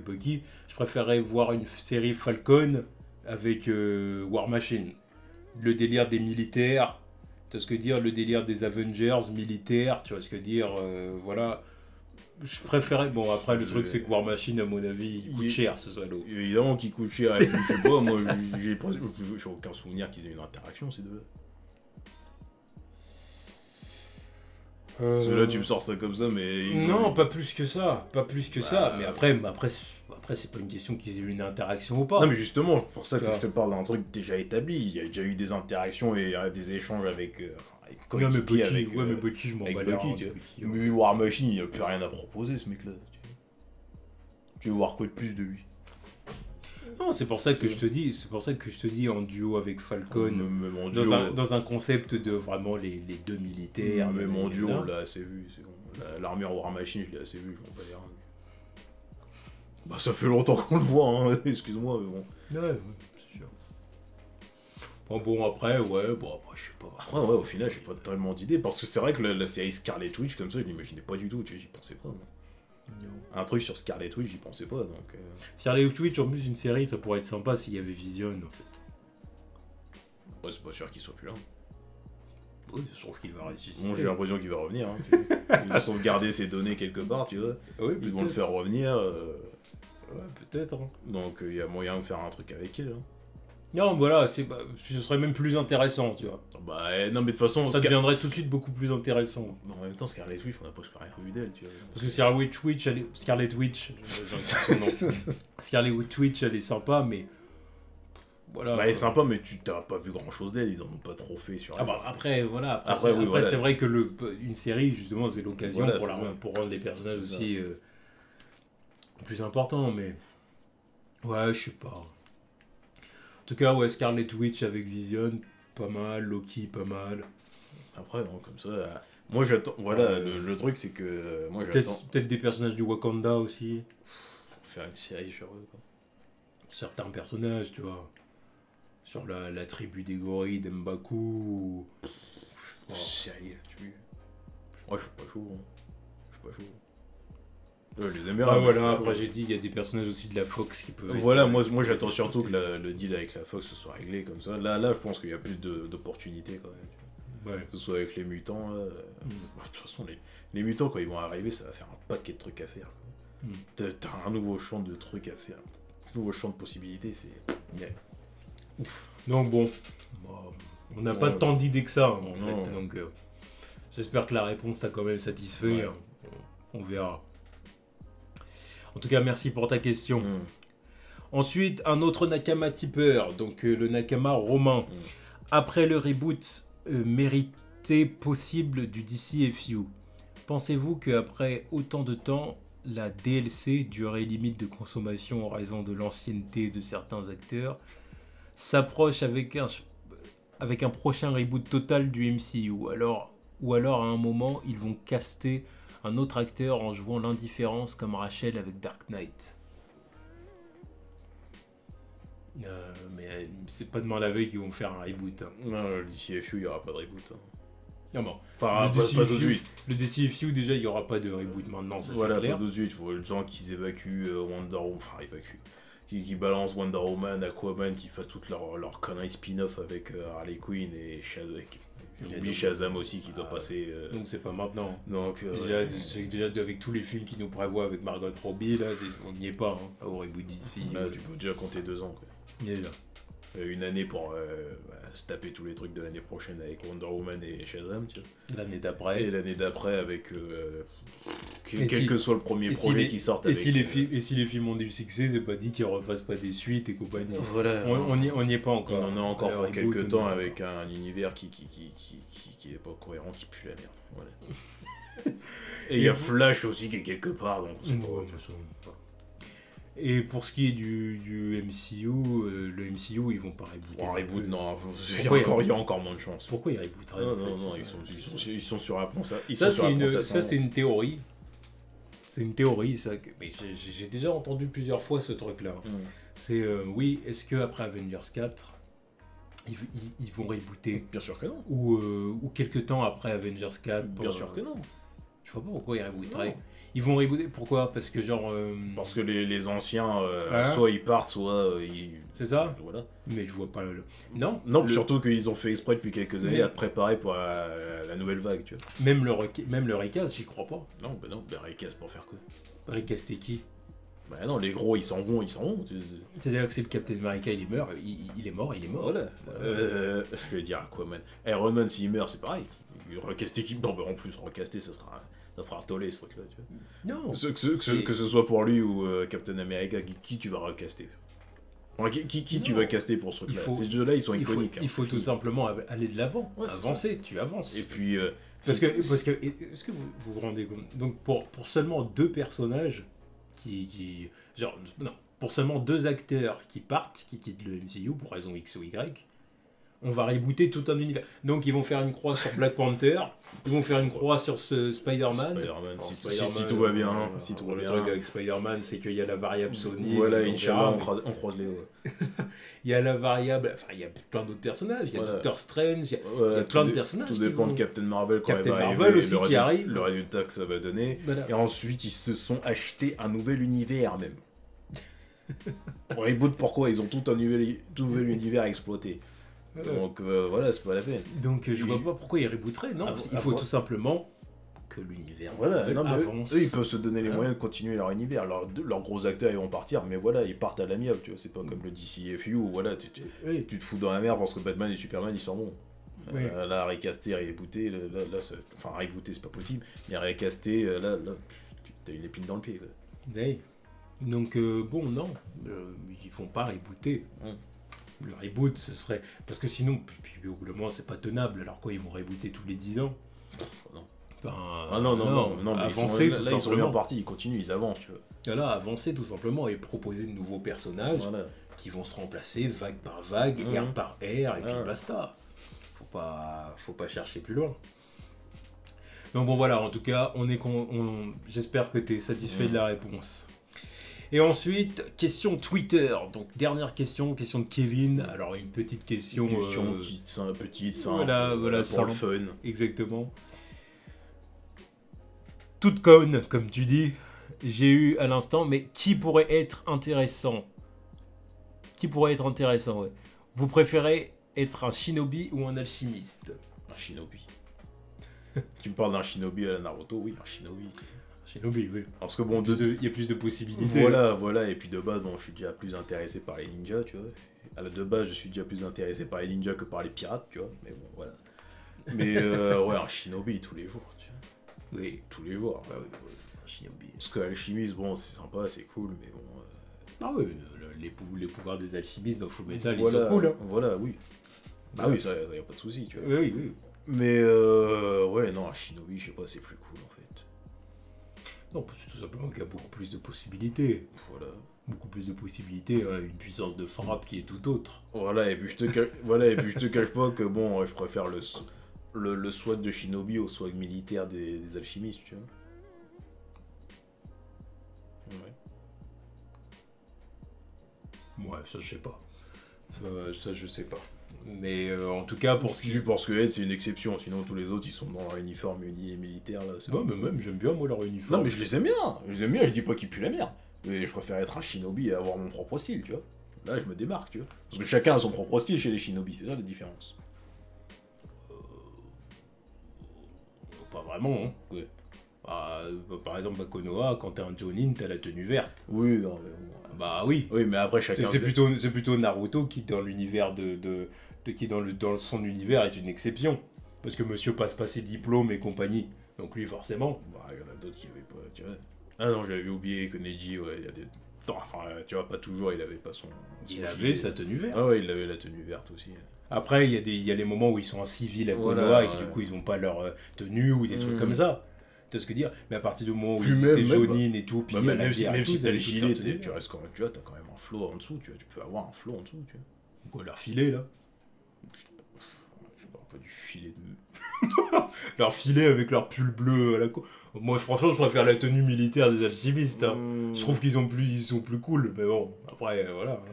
A: Bucky, je préférerais voir une série Falcon avec War Machine. Le délire des militaires, tu vois ce que dire, le délire des Avengers militaires, tu vois ce que dire, voilà. Je préférais... Bon, après, le truc, c'est que War Machine, à mon avis, il coûte cher, ce salaud.
B: Évidemment qu'il coûte cher, et puis, je sais pas, moi, j'ai aucun souvenir qu'ils aient une interaction, ces deux-là. Parce que là, tu me sors ça comme ça, mais...
A: Non, pas plus que ça, ça. Mais après, c'est pas une question qu'ils aient eu une interaction ou pas.
B: Non, mais justement, c'est pour ça que je te parle d'un truc déjà établi. Il y a déjà eu des interactions et des échanges avec...
A: non, mais Bucky, je m'en bats Bucky,
B: mais War Machine, il a plus rien à proposer, ce mec-là. Tu veux voir quoi de plus de lui?
A: Non, c'est pour ça que je te dis en duo avec Falcon, dans un concept de vraiment les deux militaires.
B: Même en duo, on l'a assez vu. L'armure War Machine, je l'ai assez vu, je m'en bats les reins. Bah, ça fait longtemps qu'on le voit, hein. Excuse-moi, mais bon.
A: Ouais, c'est sûr. Bon, après, je sais pas.
B: Après, ouais, au final, j'ai pas tellement d'idées, parce que c'est vrai que la série Scarlet Witch, comme ça, je l'imaginais pas du tout, tu vois, j'y pensais pas, moi. Un truc sur Scarlet Witch, j'y pensais pas, donc...
A: Scarlet Witch, en plus, une série, ça pourrait être sympa s'il y avait Vision, en fait.
B: Ouais, c'est pas sûr qu'il soit plus là.
A: Oui, je trouve qu'il va ressusciter.
B: Moi, j'ai l'impression qu'il va revenir, hein. Ils vont sauvegarder ses données quelque part, tu vois.
A: Oui,
B: ils vont le faire revenir.
A: Ouais, peut-être. Hein.
B: Donc, il y a moyen de faire un truc avec elle, hein.
A: Non, voilà, ce serait même plus intéressant, tu vois.
B: Bah, non, mais de toute façon...
A: Ça deviendrait tout de suite beaucoup plus intéressant.
B: Mais en même temps, Scarlet Witch, on n'a presque rien vu d'elle, tu vois.
A: Parce que Scarlet Witch, elle est sympa, mais... voilà.
B: Bah, elle est sympa, mais tu t'as pas vu grand chose d'elle, ils en ont pas trop fait sur elle.
A: Ah bah, après, voilà.
B: Après, oui, voilà,
A: c'est vrai que une série, justement, c'est l'occasion
B: Voilà,
A: pour,
B: c'est ça.
A: pour rendre les personnages
B: C'est
A: aussi plus importants, mais. Ouais, je sais pas. En tout cas, ouais, Scarlet Witch avec Vision, pas mal. Loki, pas mal.
B: Après, non, comme ça. Moi, j'attends. Voilà, le truc, c'est que. Moi, j'attends.
A: Peut-être des personnages du Wakanda aussi.
B: Faire une série sur eux, quoi.
A: Certains personnages, tu vois. Sur la tribu des gorilles d'Mbaku. Ou...
B: Série là-dessus. Moi, je suis pas chaud. Hein. Je suis pas chaud. Ouais, je les aime bien.
A: Ah, voilà, après, j'ai dit, il y a des personnages aussi de la Fox qui peuvent.
B: Voilà, moi j'attends surtout que le deal avec la Fox se soit réglé comme ça. Là, je pense qu'il y a plus d'opportunités quand même.
A: Ouais.
B: Que ce soit avec les mutants. De toute façon, les mutants, quand ils vont arriver, ça va faire un paquet de trucs à faire. T'as un nouveau champ de trucs à faire. Un nouveau champ de possibilités, c'est.
A: Yeah. Ouf. Donc bon, on n'a pas tant d'idées que ça, en fait. Donc j'espère que la réponse t'a quand même satisfait.
B: Ouais.
A: Hein. On verra. En tout cas, merci pour ta question. Ensuite, un autre Nakama tipeur, donc le Nakama romain. Après le reboot mérité possible du DCFU, pensez-vous qu'après autant de temps, la DLC, durée limite de consommation en raison de l'ancienneté de certains acteurs, s'approche avec un prochain reboot total du MCU, ou alors à un moment, ils vont caster un autre acteur en jouant l'indifférence comme Rachel avec Dark Knight. Mais c'est pas demain la veille qu'ils vont faire un reboot. Hein.
B: Non, le DCFU, il n'y aura pas de reboot. Hein.
A: Non, bon.
B: Pas tout de suite.
A: Le DCFU, déjà, il n'y aura pas de reboot maintenant, ça
B: voilà,
A: c'est clair.
B: pas tout de suite. Il faut le temps qu'ils évacuent Wonder Woman. Enfin, qui balancent Wonder Woman, Aquaman, qui fassent toute leur connerie spin-off avec Harley Quinn et Shazam. J'oublie Shazam aussi qui doit passer.
A: Donc c'est pas maintenant.
B: Donc,
A: déjà avec tous les films qui nous prévoient avec Margot Robbie, là, on n'y est pas hein, au reboot d'ici.
B: Là, tu peux déjà compter 2 ans. Quoi.
A: Déjà.
B: Une année pour se taper tous les trucs de l'année prochaine avec Wonder Woman et Shazam. Tu vois.
A: L'année d'après.
B: Et l'année d'après avec quel que soit le premier projet qui sorte avec.
A: Et si les films ont du succès, c'est pas dit qu'ils refassent pas des suites et compagnie.
B: Voilà.
A: On n'y est pas encore.
B: On en a encore pour quelques temps avec un univers qui est pas cohérent, qui pue la merde. Voilà. Et il y a Flash aussi qui est quelque part. Donc
A: et pour ce qui est du MCU, le MCU, ils vont pas rebooter.
B: Un reboot, non, il y a encore moins de chance.
A: Pourquoi ils rebooteraient
B: Non, ils sont sur un ça,
A: c'est une théorie. C'est une théorie, ça. Mais j'ai déjà entendu plusieurs fois ce truc-là. C'est, oui, est-ce qu'après Avengers 4, ils vont rebooter?
B: Bien sûr que non.
A: Ou quelques temps après Avengers 4
B: Bien sûr que non.
A: Je vois pas pourquoi ils rebooteraient. Ils vont rebooter. Pourquoi? Parce que genre...
B: Parce que les anciens, soit ils partent, soit ils...
A: C'est ça?
B: Voilà.
A: Mais je vois pas le... Non.
B: Surtout qu'ils ont fait exprès depuis quelques années à te préparer pour la nouvelle vague, tu vois.
A: Même le recast, j'y crois pas.
B: Non, recast pour faire quoi?
A: Recaster qui?
B: Bah non, les gros, ils s'en vont.
A: C'est-à-dire que c'est le Captain America, il est mort.
B: Voilà. Je vais dire Aquaman. Iron Man, s'il meurt, c'est pareil. Recaster qui? Non, en plus, recaster, ça fera toller ce truc-là, tu vois.
A: Non.
B: Que ce soit pour lui ou Captain America, qui tu vas recaster? Qui tu vas caster pour ce truc-là? Ces jeux-là, ils sont iconiques.
A: Il faut tout simplement aller de l'avant. Avancer, tu avances.
B: Et puis...
A: parce que est-ce que vous vous rendez compte? Donc pour seulement 2 personnages pour seulement 2 acteurs qui partent, qui quittent le MCU pour raison X ou Y, on va rebooter tout un univers. Donc ils vont faire une croix sur Black Panther, ils vont faire une croix sur Spider-Man.
B: Si tout va bien.
A: Le truc avec Spider-Man, c'est qu'il y a la variable Sony.
B: Voilà, Inch'Allah, on croise les doigts.
A: Il y a la variable... Enfin, il y a plein d'autres personnages. Il y a Doctor Strange, il y a plein de personnages.
B: Tout dépend de Captain Marvel quand
A: Captain Marvel aussi qui arrive.
B: Le résultat que ça va donner. Voilà. Et ensuite, ils se sont achetés un nouvel univers même. Pour reboot, pourquoi? Ils ont tout un nouvel univers à exploiter. Donc voilà, c'est pas la peine.
A: Donc je vois pas pourquoi ils rebooteraient. Non, il faut tout simplement que l'univers avance.
B: Eux, ils peuvent se donner les moyens de continuer leur univers. Leurs gros acteurs, ils vont partir, mais voilà, ils partent à l'amiable, tu vois. C'est pas comme le DCFU où voilà, tu te fous dans la merde parce que Batman et Superman, ils sont bons. Là, recaster, rebooter, enfin, rebooter, c'est pas possible, mais recaster, là, t'as une épine dans le pied.
A: Quoi. Donc, bon, non, ils vont pas rebooter. Le reboot, ce serait... Parce que sinon, puis au bout d'un moment, c'est pas tenable. Alors quoi, ils vont rebooter tous les 10 ans?
B: Non.
A: Ben,
B: Non, mais
A: avancer tout
B: ils sont bien
A: simplement.
B: partis, ils continuent, ils avancent, tu vois.
A: Voilà, avancer tout simplement et proposer de nouveaux personnages
B: Voilà.
A: qui vont se remplacer vague par vague, air par air, et puis basta. Faut pas chercher plus loin. Donc bon voilà, en tout cas, j'espère que tu es satisfait de la réponse. Et ensuite, question Twitter. Donc dernière question de Kevin. Alors une petite question...
B: Petite, simple,
A: voilà,
B: pour le
A: simple.
B: fun.
A: Exactement. Toute conne, comme tu dis, j'ai eu à l'instant, mais qui pourrait être intéressant? Ouais. Vous préférez être un shinobi ou un alchimiste?
B: Un shinobi. Tu me parles d'un shinobi à la Naruto, oui, un shinobi.
A: Shinobi, oui.
B: Parce que bon,
A: Il y a plus de possibilités.
B: Voilà, et puis de base, bon, je suis déjà plus intéressé par les ninjas, tu vois. De base, je suis déjà plus intéressé par les ninjas que par les pirates, tu vois. Mais bon, voilà. Mais ouais, un shinobi tous les jours, tu vois.
A: Oui.
B: Tous les jours.
A: Ouais, un shinobi.
B: Parce que l'alchimiste, bon, c'est sympa, c'est cool, mais bon.
A: Ah oui, les pouvoirs des alchimistes dans Fullmetal,
B: Voilà,
A: ils sont cool. Hein.
B: Voilà, oui. Bah oui, ça, y a pas de souci, tu vois.
A: Oui.
B: Mais ouais, non, un shinobi, je sais pas, c'est plus cool en fait.
A: Non, parce que tout simplement qu'il y a beaucoup plus de possibilités.
B: Voilà.
A: Beaucoup plus de possibilités, hein, une puissance de frappe qui est tout autre.
B: Voilà, et puis je te cache pas que bon, je préfère le swag de shinobi au swag militaire des alchimistes, tu vois. Ouais.
A: Ouais, ça je sais pas. Ça je sais pas. Mais en tout cas, pour ce qui...
B: Parce que Ed, c'est une exception, sinon tous les autres, ils sont dans leur uniforme militaire, là.
A: Non, mais même, j'aime bien, moi, leur uniforme.
B: Non, mais je les aime bien, je dis pas qu'ils puent la merde. Mais je préfère être un shinobi et avoir mon propre style, tu vois. Là, je me démarque, tu vois. Parce que chacun a son propre style chez les shinobi, c'est ça la différence.
A: Pas vraiment, hein.
B: Ouais.
A: Par exemple, Konoha, quand t'es un Jonin, t'as la tenue verte.
B: Oui, non, mais bon.
A: Bah oui.
B: Oui, mais après, chacun...
A: C'est plutôt Naruto qui, dans l'univers qui dans son univers, est une exception. Parce que monsieur passe pas ses diplômes et compagnie. Donc lui, forcément.
B: Bah, il y en a d'autres qui avaient pas, tu vois. Ah non, j'avais oublié que Neji, ouais, il y a des... Enfin, tu vois, pas toujours, il avait pas son
A: il avait sa tenue verte.
B: Ah ouais, il avait la tenue verte aussi.
A: Après, il y a les moments où ils sont en civil à Konoha
B: voilà,
A: et que du coup, ils ont pas leur tenue ou des trucs comme ça. Tu vois ce que dire? Mais à partir du moment où
B: Puis
A: ils étaient Jonin et tout, puis
B: bah, même si t'as les gilets,
A: tu
B: tu restes quand même, tu vois, t'as quand même un flow en dessous, tu vois, tu peux avoir un flow en dessous, tu vois.
A: Quoi, leur filet, là?
B: Je parle pas du filet de...
A: Leur filet avec leur pull bleu à la Moi, franchement, je préfère la tenue militaire des alchimistes. Hein. Je trouve ils sont plus cool. Mais bon, après, voilà. Hein.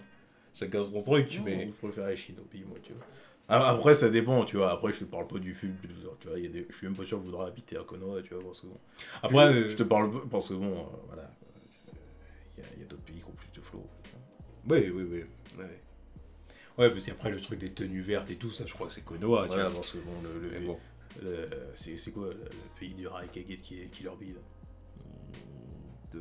A: Chacun son truc. Mais...
B: Je préfère les shinobi, moi, tu vois. Après, ça dépend, tu vois. Après, je te parle pas du film, tu vois. Je suis même pas sûr que je voudrais habiter à Konoha, tu vois, parce que bon.
A: Après,
B: je te parle parce que bon, voilà. Il y a d'autres pays qui ont plus de flow.
A: Oui. Ouais, parce qu'après, le truc des tenues vertes et tout, ça, je crois que c'est Konoha.
B: Voilà, parce que bon, c'est quoi le pays du Raikage qui est Killer Bee, là?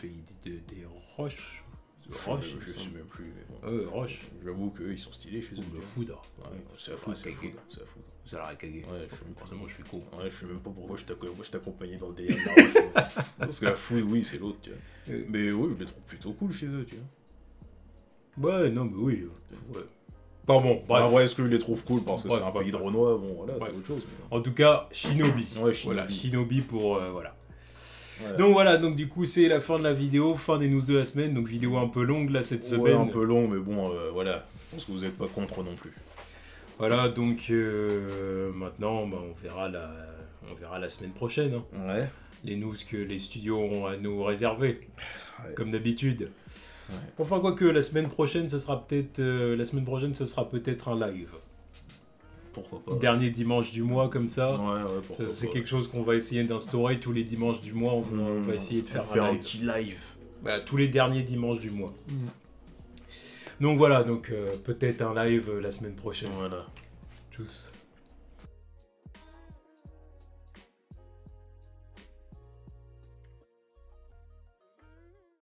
A: Pays des roches.
B: Je sais même plus, mais bon.
A: Roches.
B: J'avoue qu'eux, ils sont stylés chez eux.
A: Ou le foudre.
B: Ouais, c'est la foudre.
A: C'est la Raikage.
B: Ouais,
A: forcément, je suis con.
B: Ouais, je sais même pas pourquoi je t'accompagnais dans le délire de la roche. Parce que la foudre, oui, c'est l'autre, tu vois. Mais oui, je les trouve plutôt cool chez eux, tu vois.
A: Ouais, non, mais oui. Ouais. Pas bon,
B: bref. Ouais, est-ce que je les trouve cool parce que c'est un pays de Renoir? Bon, voilà, c'est autre chose.
A: Mais... En tout cas, Shinobi.
B: Ouais, Shinobi.
A: Voilà, Shinobi pour... voilà.
B: Voilà.
A: Donc du coup, c'est la fin de la vidéo, fin des news de la semaine. Donc vidéo un peu longue, là, cette semaine.
B: Ouais, un peu long, mais bon, voilà. Je pense que vous n'êtes pas contre non plus.
A: Voilà, donc maintenant, bah, on verra la semaine prochaine. Hein.
B: Ouais.
A: Les news que les studios ont à nous réserver, comme d'habitude. Ouais. Enfin, quoique, la semaine prochaine, ce sera peut-être un live.
B: Pourquoi pas.
A: Dernier dimanche du mois, comme ça.
B: Ouais,
A: c'est quelque chose qu'on va essayer d'instaurer tous les dimanches du mois. On va essayer de faire
B: un petit live.
A: Voilà, tous les derniers dimanches du mois. Donc voilà, peut-être un live la semaine prochaine.
B: Voilà.
A: Tchuss.